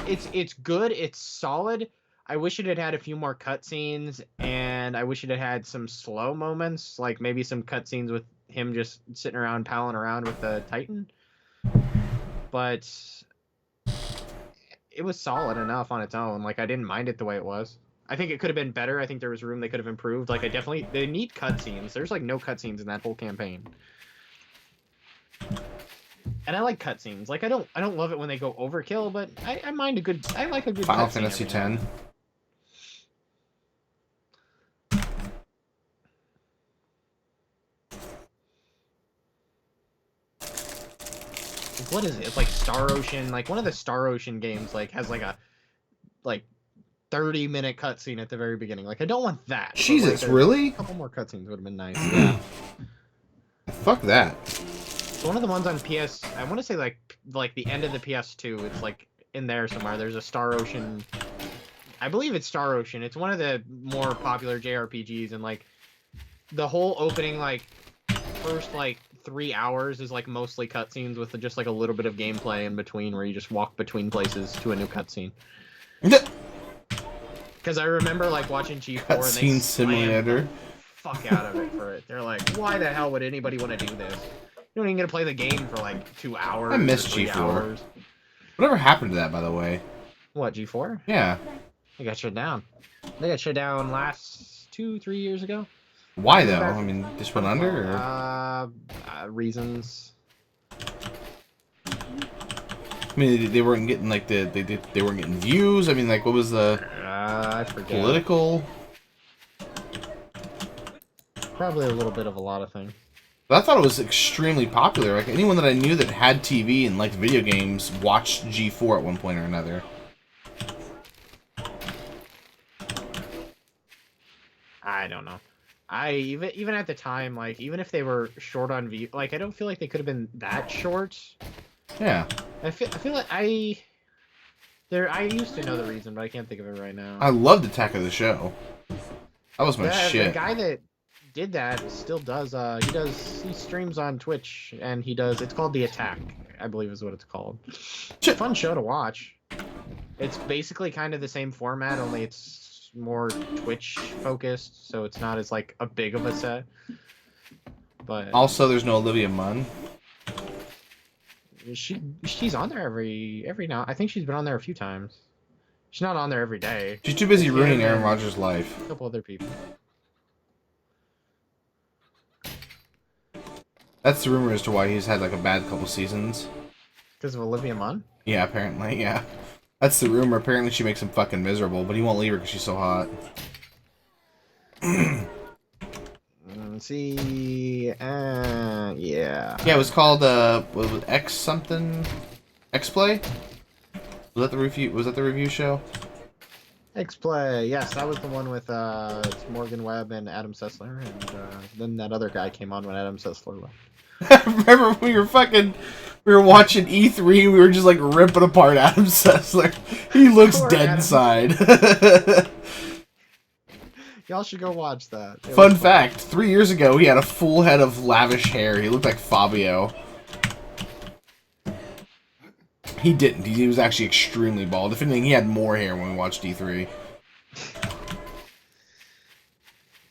it's good, it's solid. I wish it had had a few more cutscenes, and I wish it had had some slow moments, like maybe some cutscenes with him just sitting around, palling around with the Titan. But it was solid enough on its own. Like, I didn't mind it the way it was. I think it could have been better. I think there was room they could have improved. Like, they need cutscenes. There's, like, no cutscenes in that whole campaign. And I like cutscenes. Like, I don't love it when they go overkill, but I mind a good, I like a good Final cutscene Fantasy every now. X. Like, what is it? It's like Star Ocean. Like, one of the Star Ocean games, like, has, like, a, like, 30-minute cutscene at the very beginning. Like, I don't want that. Jesus, like, really? A couple more cutscenes would have been nice. Yeah. Fuck that. So one of the ones on PS, I want to say like the end of the PS2. It's like in there somewhere. There's a Star Ocean. I believe it's Star Ocean. It's one of the more popular JRPGs, and like the whole opening, like first like 3 hours is like mostly cutscenes with just like a little bit of gameplay in between, where you just walk between places to a new cutscene. Because I remember like watching G4 and they Cutscene simulator. the fuck out of it for it. They're like, why the hell would anybody want to do this? You don't even get to play the game for like 2 hours. I miss or 3 G4. hours. Whatever happened to that, by the way? What, G4? Yeah. They got shut down. They got shut down last 2-3 years ago. Why though? I mean, just went under? Or? Reasons. I mean, they weren't getting like they weren't getting views. I mean, like, what was the I forget. political? Probably a little bit of a lot of things. But I thought it was extremely popular. Like, anyone that I knew that had TV and liked video games watched G4 at one point or another. I don't know. Even at the time, like, even if they were short on view, like, I don't feel like they could have been that short. Yeah. I feel like I used to know the reason, but I can't think of it right now. I loved Attack of the Show. That was my shit. The guy that did that still does. He streams on Twitch, and he does. It's called The Attack, I believe is what it's called. It's a fun show to watch. It's basically kind of the same format, only it's more Twitch focused, so it's not as like a big of a set. But also, there's no Olivia Munn. She's on there every now. I think she's been on there a few times. She's not on there every day. She's too busy ruining Aaron Rodgers' life. A couple other people. That's the rumor as to why he's had like a bad couple seasons. Because of Olivia Munn? Yeah, apparently, yeah. That's the rumor. Apparently she makes him fucking miserable, but he won't leave her because she's so hot. see. Yeah. Yeah, it was called what was it, X something? X Play? Was that the review? Was that the review show? X-Play. Yes, that was the one with Morgan Webb and Adam Sessler, and then that other guy came on when Adam Sessler left. I remember we were watching E3. We were just like ripping apart Adam Sessler. He looks Poor dead Adam. inside. Y'all should go watch that. It Fun was fact: 3 years ago, he had a full head of lavish hair. He looked like Fabio. He didn't. He was actually extremely bald. If anything, he had more hair when we watched E3.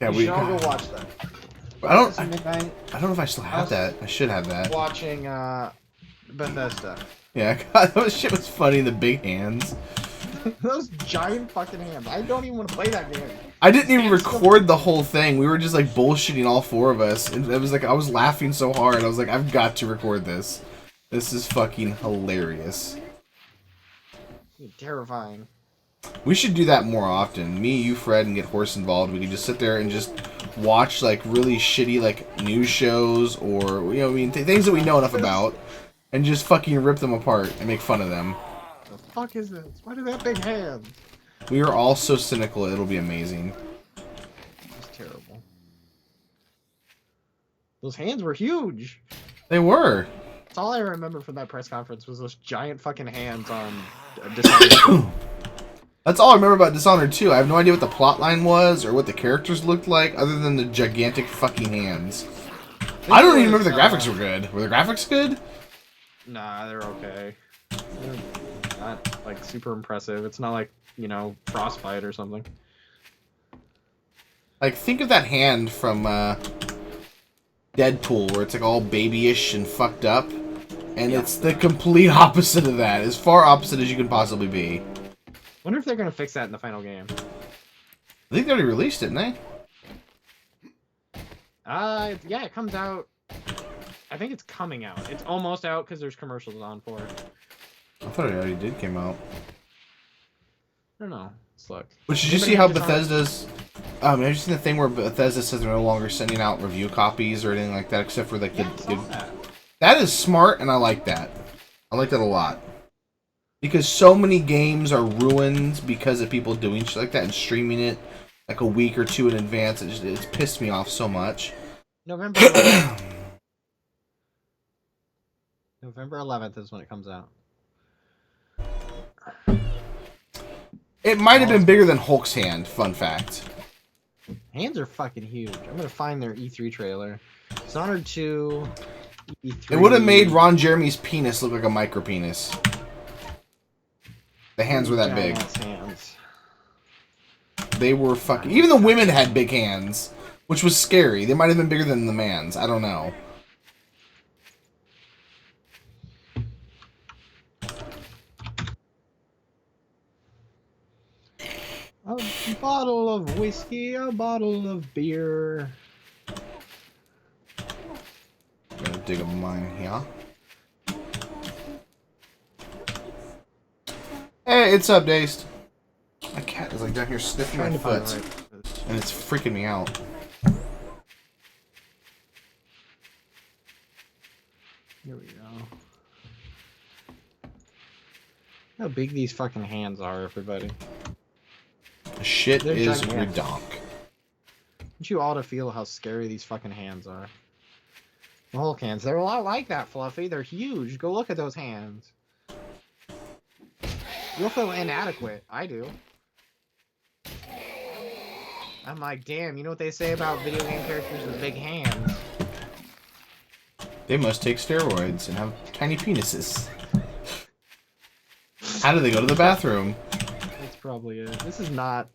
Yeah, We should all go watch that. I don't know if I still I have was that. I should have that. Watching Bethesda. Yeah, God, that shit was funny. The big hands. Those giant fucking hands. I don't even want to play that game. I didn't even record the whole thing. We were just like bullshitting, all four of us. It was like I was laughing so hard. I was like, I've got to record this. This is fucking hilarious. Terrifying. We should do that more often. Me, you, Fred, and get Horse involved. We could just sit there and just watch like really shitty like news shows or you know what I mean things that we know enough about, and just fucking rip them apart and make fun of them. The fuck is this? Why do they have big hands? We are all so cynical. It'll be amazing. It's terrible. Those hands were huge. They were. That's all I remember from that press conference was those giant fucking hands on Dishonored. That's all I remember about Dishonored 2. I have no idea what the plot line was or what the characters looked like other than the gigantic fucking hands. I don't even remember the graphics were good. Were the graphics good? Nah, they're okay. They're not, like, super impressive. It's not like, you know, Frostbite or something. Like, think of that hand from Deadpool where it's like all babyish and fucked up. And it's the complete opposite of that. As far opposite as you can possibly be. Wonder if they're gonna fix that in the final game. I think they already released it, didn't they? Yeah, it comes out. I think it's coming out. It's almost out because there's commercials on for it. I thought it already did came out. I don't know. Let's look. But did you see how Bethesda's... have you seen the thing where Bethesda says they're no longer sending out review copies or anything like that, except for like Yeah, the... That is smart, and I like that. I like that a lot. Because so many games are ruined because of people doing shit like that and streaming it like a week or two in advance. It's pissed me off so much. November 11th. November 11th is when it comes out. It might have been bigger than Hulk's hand, fun fact. Hands are fucking huge. I'm gonna find their E3 trailer. Dishonored 2, E3. It would have made Ron Jeremy's penis look like a micro penis. The hands were that big. Hands. They were fucking... Even the women had big hands, which was scary. They might have been bigger than the man's. I don't know. A bottle of whiskey, a bottle of beer. I'm gonna dig up mine here. Hey, it's up, Dazed. My cat is like down here sniffing my foot, and it's freaking me out. Here we go. How big these fucking hands are, everybody. Shit They're is gigantic. redonk. Want you all to feel how scary these fucking hands are. The Hulk hands. They're a lot like that, Fluffy. They're huge. Go look at those hands. You'll feel inadequate. I do. I'm like, damn, you know what they say about video game characters with big hands? They must take steroids and have tiny penises. How do they go to the bathroom? That's probably it. This is not...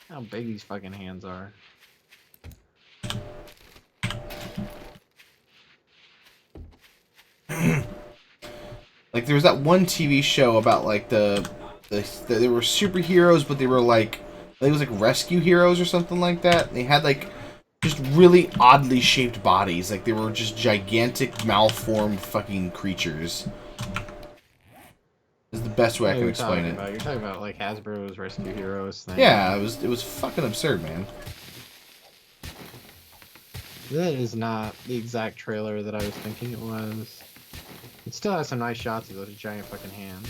how big these fucking hands are. Like, there was that one TV show about, like, they were superheroes, but they were, like, I think it was, like, rescue heroes or something like that. They had, like, just really oddly shaped bodies. Like, they were just gigantic, malformed fucking creatures. It was the best way I can explain it. You're talking about like Hasbro's Rescue Heroes thing. Yeah, it was fucking absurd, man. That is not the exact trailer that I was thinking it was. It still has some nice shots of those giant fucking hands.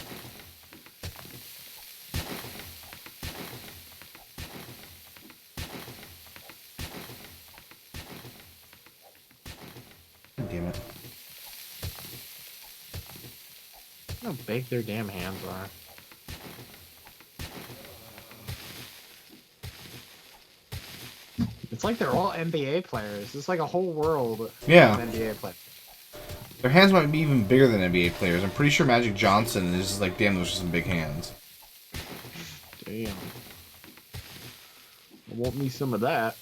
Damn it. How big their damn hands are. It's like they're all NBA players. It's like a whole world of NBA players. Their hands might be even bigger than NBA players. I'm pretty sure Magic Johnson is just like, damn, those are some big hands. Damn. I want me some of that.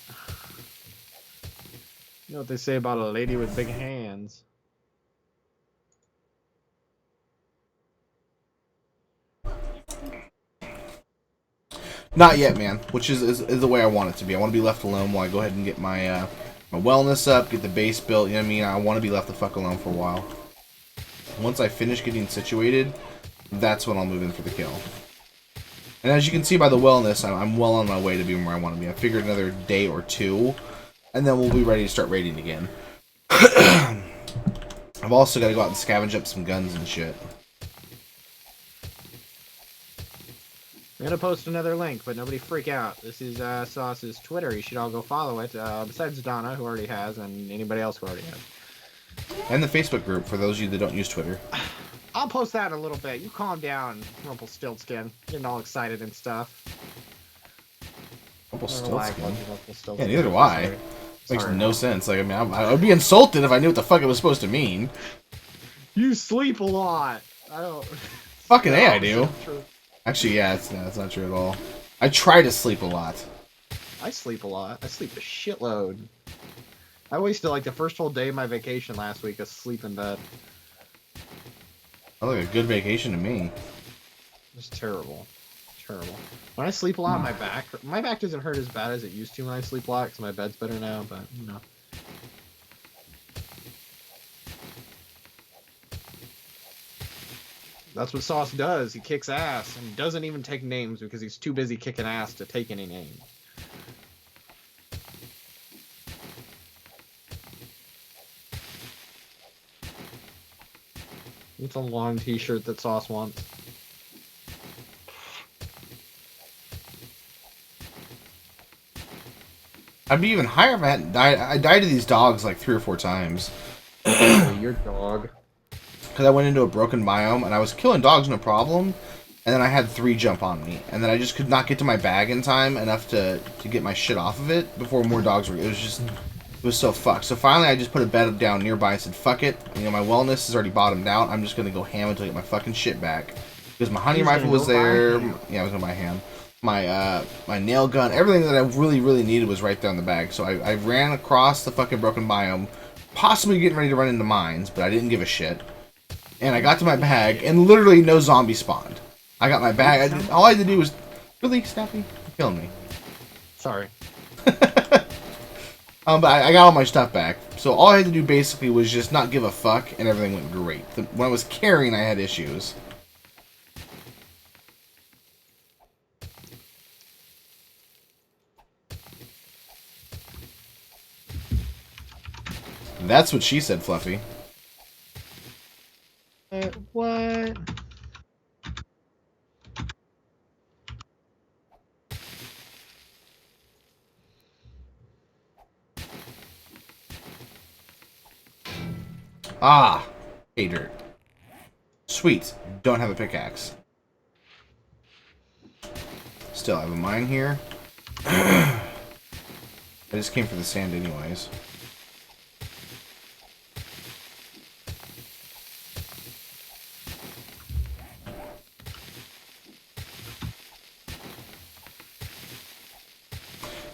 You know what they say about a lady with big hands? Not yet, man. Which is the way I want it to be. I want to be left alone while I go ahead and get my my wellness up, get the base built. You know what I mean? I want to be left the fuck alone for a while. Once I finish getting situated, that's when I'll move in for the kill. And as you can see by the wellness, I'm well on my way to being where I want to be. I figured another day or two, and then we'll be ready to start raiding again. I've also got to go out and scavenge up some guns and shit. I'm gonna post another link, but nobody freak out. This is Sauce's Twitter. You should all go follow it. Besides Donna, who already has, and anybody else who already has. And the Facebook group for those of you that don't use Twitter. I'll post that in a little bit. You calm down, Rumpelstiltskin. Getting all excited and stuff. Rumpelstiltskin? Rumpelstiltskin. Yeah, neither do I. Makes no sense. Like, I mean, I would be insulted if I knew what the fuck it was supposed to mean. You sleep a lot. I don't. Fucking A, I do. Actually, yeah, it's not true at all. I try to sleep a lot. I sleep a lot. I sleep a shitload. I wasted like the first whole day of my vacation last week asleep in bed. Sounds like a good vacation to me. It's terrible. Terrible. When I sleep a lot, my back doesn't hurt as bad as it used to when I sleep a lot, because my bed's better now, but, you know. That's what Sauce does. He kicks ass, and doesn't even take names because he's too busy kicking ass to take any names. It's a long t-shirt that Sauce wants. I'd be even higher if I hadn't died. I died to these dogs like 3 or 4 times. Your dog. Because I went into a broken biome, and I was killing dogs no problem, and then I had 3 jump on me, and then I just could not get to my bag in time enough to get my shit off of it before more dogs were... It was so fucked. So finally I just put a bed down nearby and said, fuck it. You know, my wellness is already bottomed out. I'm just going to go ham until I get my fucking shit back. Because my hunting rifle was there. Yeah, I was going to buy ham. My nail gun, everything that I really, really needed was right there in the bag. So I ran across the fucking broken biome, possibly getting ready to run into mines, but I didn't give a shit. And I got to my bag, and literally no zombie spawned. I got my bag. All I had to do was... Really, Snappy? You're killing me. Sorry. But I got all my stuff back. So all I had to do basically was just not give a fuck, and everything went great. When I was carrying, I had issues. That's what she said, Fluffy. What? Ah! Hey, dirt. Sweet. Don't have a pickaxe. Still, I have a mine here. I just came for the sand anyways.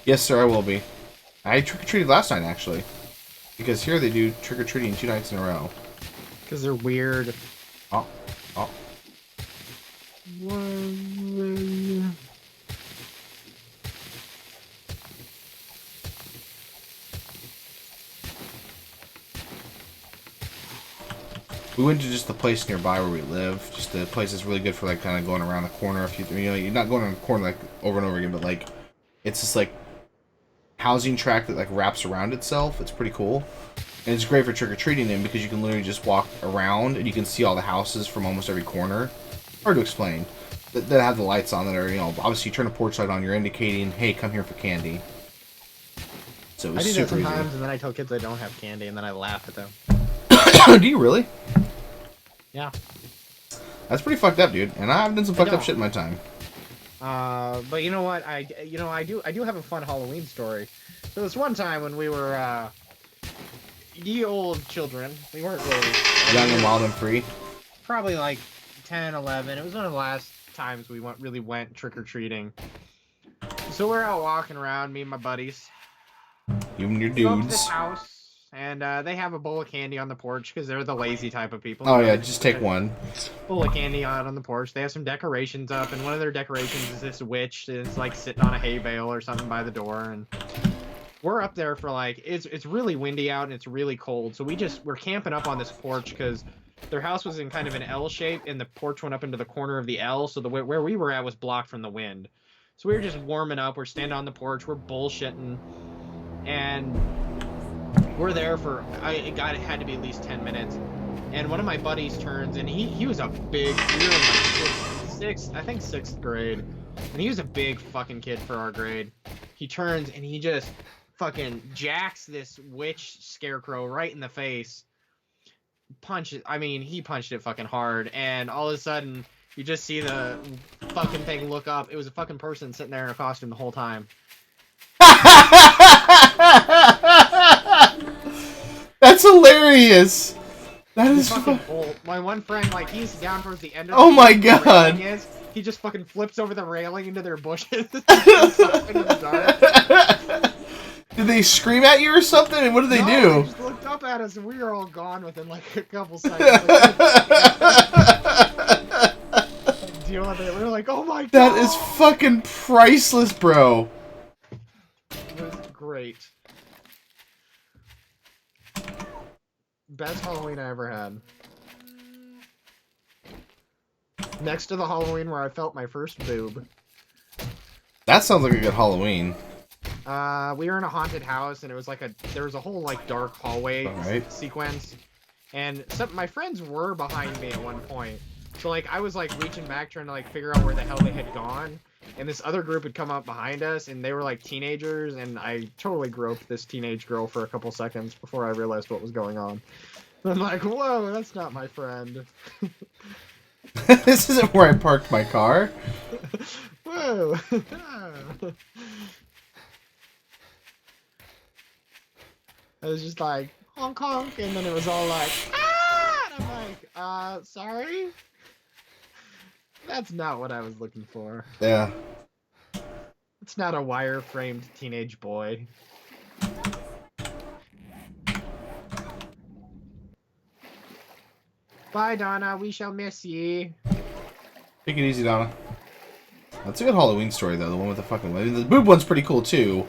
Yes, sir, I will be. I trick-or-treated last night, actually. Because here they do trick-or-treating 2 nights in a row. Because they're weird. Oh. Oh. We went to just the place nearby where we live. Just the place is really good for like kind of going around the corner. If you know, you're not going around the corner like over and over again, but like it's just like housing tract that like wraps around itself. It's pretty cool, and it's great for trick or treating in because you can literally just walk around and you can see all the houses from almost every corner. Hard to explain. That have the lights on that are, you know, obviously you turn a porch light on, you're indicating, hey, come here for candy. So it was I do that super sometimes, easy. and then I tell kids I don't have candy, and then I laugh at them. Do you really? Yeah. That's pretty fucked up, dude. And I've done some fucked up don't. shit in my time. But you know what? I do have a fun Halloween story. So this one time when we were ye old children, we weren't really Young and wild and free. probably like 10, 11. It was one of the last times we really went trick or treating. So we're out walking around, me and my buddies. You and your We go up to this dudes. house, and they have a bowl of candy on the porch because they're the lazy type of people. Oh You know, yeah, they just put take a one. bowl of candy out on the porch. They have some decorations up, and one of their decorations is this witch that's like sitting on a hay bale or something by the door. And we're up there for like it's really windy out and it's really cold, so we're camping up on this porch because their house was in kind of an L shape, and the porch went up into the corner of the L, so where we were at was blocked from the wind. So we were just warming up. We're standing on the porch. We're bullshitting, and we're there for it had to be at least 10 minutes. And one of my buddies turns, and he was a big. We were in like sixth grade, and he was a big fucking kid for our grade. He turns and he just fucking jacks this witch scarecrow right in the face. He punched it fucking hard, and all of a sudden you just see the fucking thing look up. It was a fucking person sitting there in a costume the whole time. That's hilarious. That is fucking old. My one friend, like, he's down towards the end of Oh my the God. railing is, he just fucking flips over the railing into their bushes. Into the dark. Did they scream at you or something? And what did they No, do? They just looked up at us and we were all gone within like a couple seconds. Deal with it. We were like, oh my God. That is fucking priceless, bro. It was great. Best Halloween I ever had. Next to the Halloween where I felt my first boob. That sounds like a good Halloween. We were in a haunted house, and it was like there was a whole like dark hallway sequence, and my friends were behind me at one point. So like I was like reaching back trying to like figure out where the hell they had gone, and this other group had come up behind us, and they were like teenagers, and I totally groped this teenage girl for a couple seconds before I realized what was going on. And I'm like, whoa, that's not my friend. This isn't where I parked my car. Whoa. I was just like, honk honk, and then it was all like, ah! And I'm like, sorry? That's not what I was looking for. Yeah. It's not a wire-framed teenage boy. Bye, Donna. We shall miss ye. Take it easy, Donna. That's a good Halloween story, though. The one with the fucking... I mean, the boob one's pretty cool, too.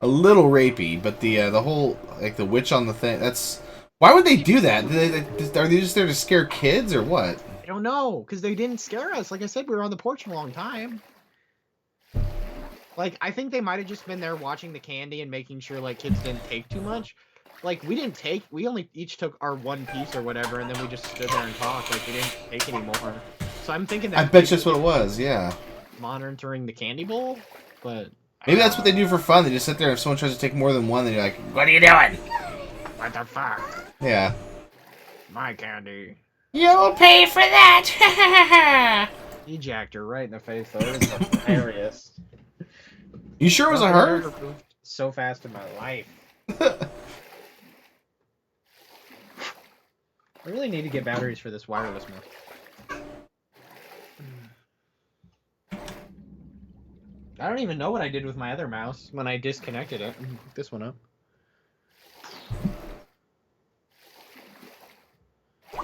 A little rapey, but the whole, like, the witch on the thing, that's... Why would they do that? Are they just there to scare kids, or what? I don't know, because they didn't scare us. Like I said, we were on the porch a long time. Like, I think they might have just been there watching the candy and making sure, like, kids didn't take too much. Like, we only each took our one piece or whatever, and then we just stood there and talked. Like, we didn't take any more. So I'm thinking that... I bet you that's what it was, yeah. Monitoring the candy bowl, but... Maybe that's what they do for fun. They just sit there, and if someone tries to take more than one, they're like, what are you doing? What the fuck? Yeah. My candy. You'll pay for that! He jacked her right in the face, though. It was hilarious. You sure it was a I've her? never moved so fast in my life. I really need to get batteries for this wireless mouse. I don't even know what I did with my other mouse when I disconnected it. Hook this one up.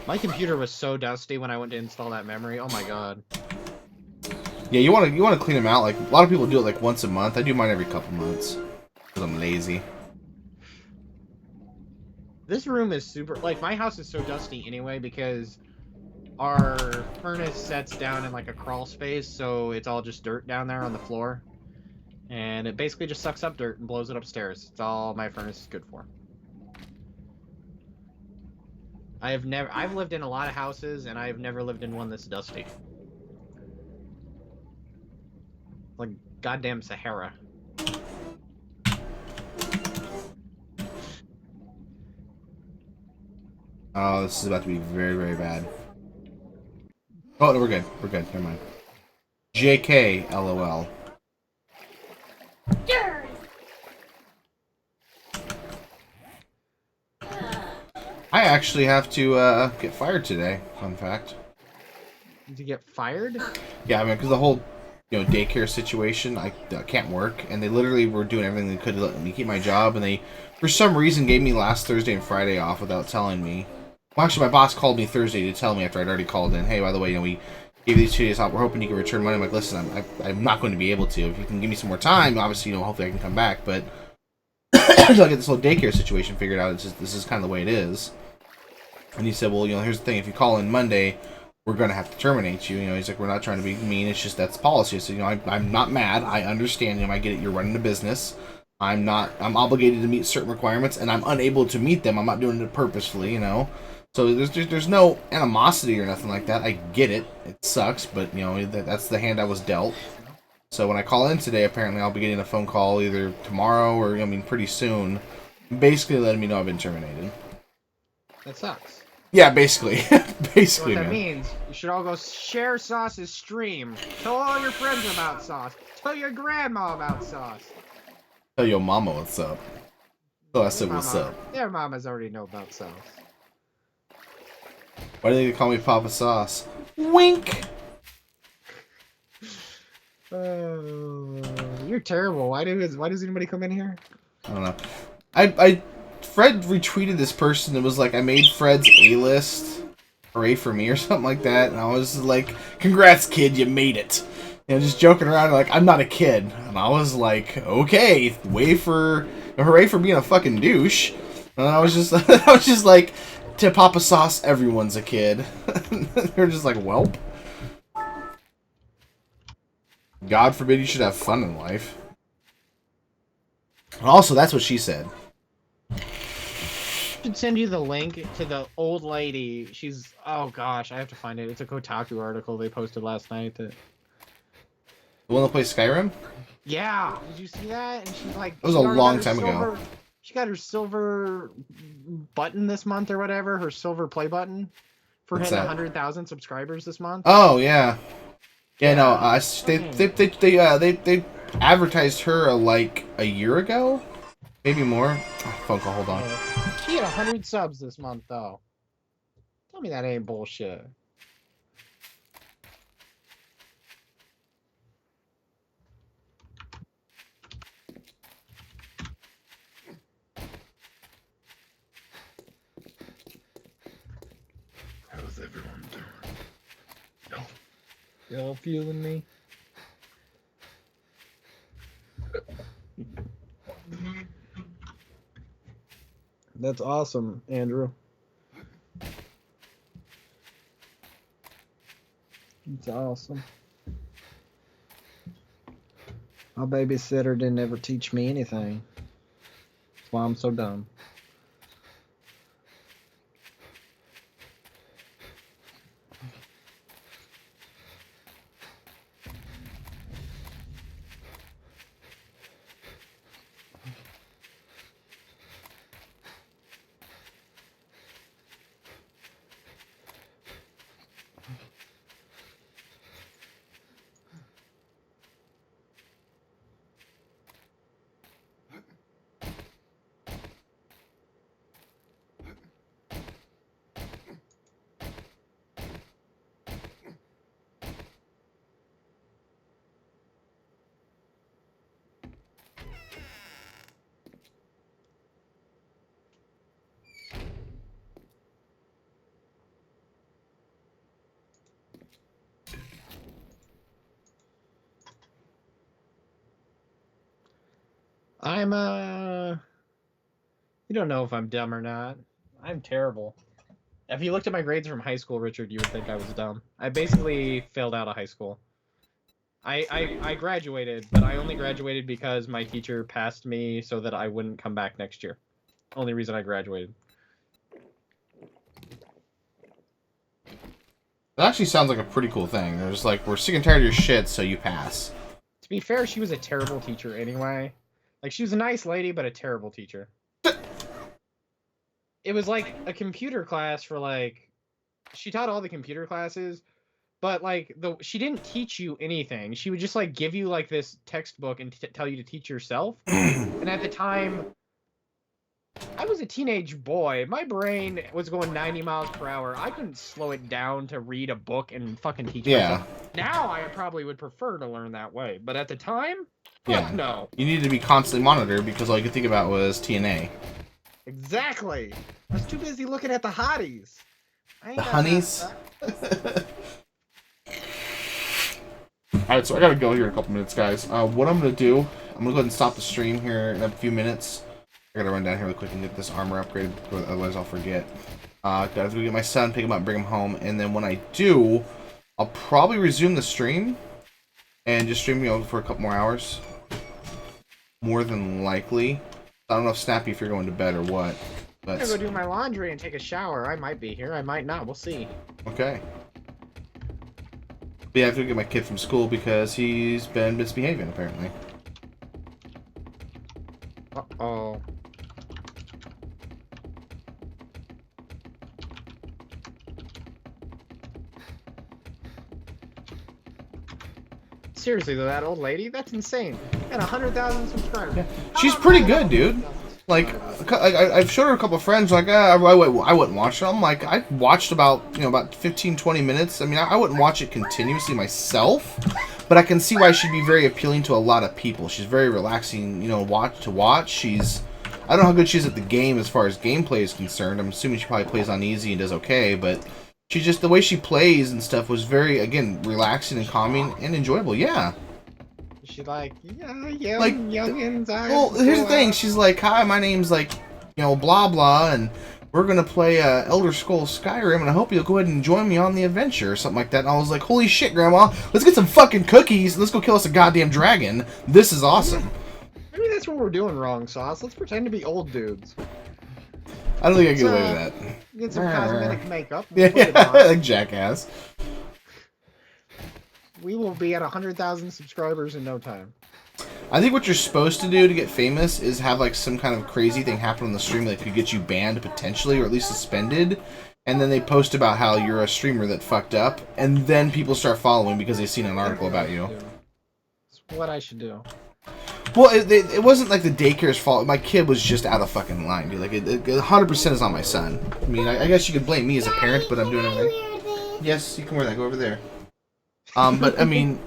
My computer was so dusty when I went to install that memory. Oh my god. Yeah, you want to clean them out. Like, a lot of people do it like once a month. I do mine every couple months because I'm lazy. This room is super, like, my house is so dusty anyway because our furnace sets down in like a crawl space, so it's all just dirt down there on the floor. And it basically just sucks up dirt and blows it upstairs. It's all my furnace is good for. I've lived in a lot of houses and I've never lived in one that's dusty. Like goddamn Sahara. Oh, this is about to be very, very bad. Oh, no, we're good. We're good. Never mind. JK, LOL. I actually have to get fired today. Fun fact. Did you get fired? Yeah, I mean, because the whole daycare situation, I can't work, and they literally were doing everything they could to let me keep my job, and they, for some reason, gave me last Thursday and Friday off without telling me. Well, actually, my boss called me Thursday to tell me after I'd already called in. Hey, by the way, we gave you these 2 days off. We're hoping you can return money. I'm like, listen, I'm not going to be able to. If you can give me some more time, obviously, hopefully I can come back. But until I get this whole daycare situation figured out, this is kind of the way it is. And he said, well, here's the thing. If you call in Monday, we're going to have to terminate you. He's like, we're not trying to be mean. It's just that's policy. So, I'm not mad. I understand. I get it. You're running a business. I'm obligated to meet certain requirements, and I'm unable to meet them. I'm not doing it purposefully, So there's no animosity or nothing like that. I get it. It sucks, but, that's the hand I was dealt. So when I call in today, apparently I'll be getting a phone call either tomorrow or, pretty soon, basically letting me know I've been terminated. That sucks. Yeah, basically. Basically, so what that man. means, you should all go share Sauce's stream. Tell all your friends about Sauce. Tell your grandma about Sauce. Tell your mama what's up. Oh, I said what's up. Their mamas already know about Sauce. Why do they call me Papa Sauce? Wink! You're terrible. Why does anybody come in here? I don't know. Fred retweeted this person that was like, I made Fred's A-list. Hooray for me or something like that. And I was like, congrats, kid, you made it. Just joking around like, I'm not a kid. And I was like, okay, hooray for being a fucking douche. And I was just like, to Papa Sauce, everyone's a kid. They're just like, welp. God forbid you should have fun in life. Also, that's what she said. I should send you the link to the old lady. She's, oh gosh, I have to find it. It's a Kotaku article they posted last night. The one that plays Skyrim? Yeah, did you see that? And she's like, it was a long time ago. She got her silver button this month or whatever, her silver play button for hitting 100,000 subscribers this month. Oh yeah. Yeah, no, they advertised her like a year ago, maybe more. Oh, phone call, hold on. She had 100 subs this month, though. Tell me that ain't bullshit. How's everyone doing? Y'all feeling me? That's awesome, Andrew. It's awesome. My babysitter didn't ever teach me anything. That's why I'm so dumb. You don't know if I'm dumb or not. I'm terrible. If you looked at my grades from high school, Richard, you would think I was dumb. I basically failed out of high school. I graduated, but I only graduated because my teacher passed me so that I wouldn't come back next year. Only reason I graduated. That actually sounds like a pretty cool thing. They're just like, we're sick and tired of your shit, so you pass. To be fair, she was a terrible teacher anyway. Like, she was a nice lady, but a terrible teacher. It was like a computer class for like... She taught all the computer classes, but like, she didn't teach you anything. She would just like give you like this textbook and tell you to teach yourself. And at the time, I was a teenage boy. My brain was going 90 miles per hour. I couldn't slow it down to read a book and fucking teach myself. Now I probably would prefer to learn that way, but at the time, fuck no. You needed to be constantly monitored because all you could think about was TNA. Exactly. I was too busy looking at the hotties. I ain't The got honeys. that. Alright, so I gotta go here in a couple minutes, guys. What I'm gonna do, I'm gonna go ahead and stop the stream here in a few minutes. I gotta run down here real quick and get this armor upgraded, otherwise I'll forget. Gotta go get my son, pick him up, bring him home, and then when I do, I'll probably resume the stream and just stream for a couple more hours. More than likely. I don't know if Snappy, if you're going to bed or what. I'm gonna go do my laundry and take a shower. I might be here, I might not. We'll see. Okay. But yeah, I have to get my kid from school because he's been misbehaving, apparently. Uh-oh. Seriously though, that old lady? That's insane. Got 100,000 subscribers. Yeah. She's pretty good, dude. Like, I've showed her a couple of friends, like, I wouldn't watch it. I'm like, I watched about 15, 20 minutes. I mean, I wouldn't watch it continuously myself, but I can see why she'd be very appealing to a lot of people. She's very relaxing, to watch. She's, I don't know how good she is at the game as far as gameplay is concerned. I'm assuming she probably plays on easy and does okay, but she just, the way she plays and stuff was very, again, relaxing and calming and enjoyable. Yeah. She's like, yeah, Like, youngins. Well, here's the thing. She's like, hi, my name's like, blah blah, and we're gonna play Elder Scrolls Skyrim, and I hope you'll go ahead and join me on the adventure or something like that. And I was like, holy shit, Grandma, let's get some fucking cookies and let's go kill us a goddamn dragon. This is awesome. Maybe that's what we're doing wrong, Sauce. Let's pretend to be old dudes. I don't think I can get away with that. Get some cosmetic makeup. Yeah, like Jackass. We will be at 100,000 subscribers in no time. I think what you're supposed to do to get famous is have like some kind of crazy thing happen on the stream that could get you banned potentially, or at least suspended, and then they post about how you're a streamer that fucked up, and then people start following because they've seen an article about you. It's what I should do. Well, it wasn't like the daycare's fault. My kid was just out of fucking line, dude. Like, it 100% is on my son. I mean, I guess you could blame me as a parent, but I'm doing everything. Yes, you can wear that. Go over there. But I mean,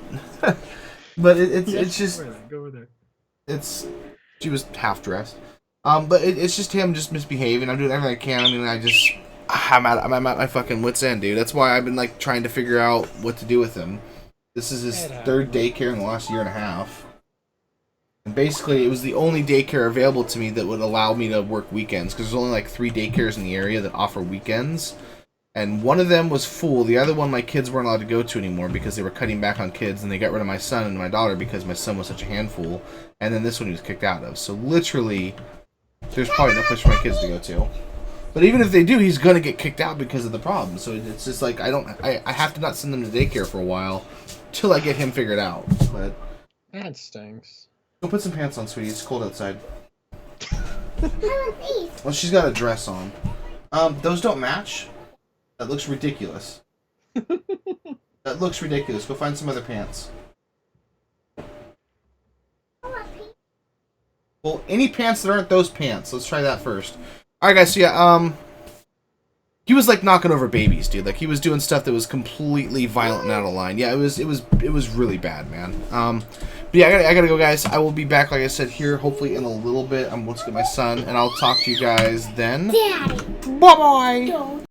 but it's just, Go over there. She was half dressed. But it's just him just misbehaving. I'm doing everything I can. I mean, I'm at my fucking wit's end, dude. That's why I've been like trying to figure out what to do with him. This is his third daycare in the last year and a half. And basically, it was the only daycare available to me that would allow me to work weekends, because there's only like 3 daycares in the area that offer weekends. And one of them was full. The other one my kids weren't allowed to go to anymore because they were cutting back on kids, and they got rid of my son and my daughter because my son was such a handful. And then this one he was kicked out of. So literally, there's probably no place for my kids to go to. But even if they do, he's gonna get kicked out because of the problem. So it's just like I have to not send them to daycare for a while till I get him figured out. But that stinks. Go put some pants on, sweetie. It's cold outside. Well, she's got a dress on. Those don't match. That looks ridiculous. That looks ridiculous. Go find some other pants. Well, any pants that aren't those pants. Let's try that first. Alright, guys, so yeah, he was like knocking over babies, dude. Like, he was doing stuff that was completely violent and out of line. Yeah, it was really bad, man. But yeah, I gotta go, guys. I will be back, like I said, here hopefully in a little bit. I'm going to get my son, and I'll talk to you guys then. Daddy. Bye-bye.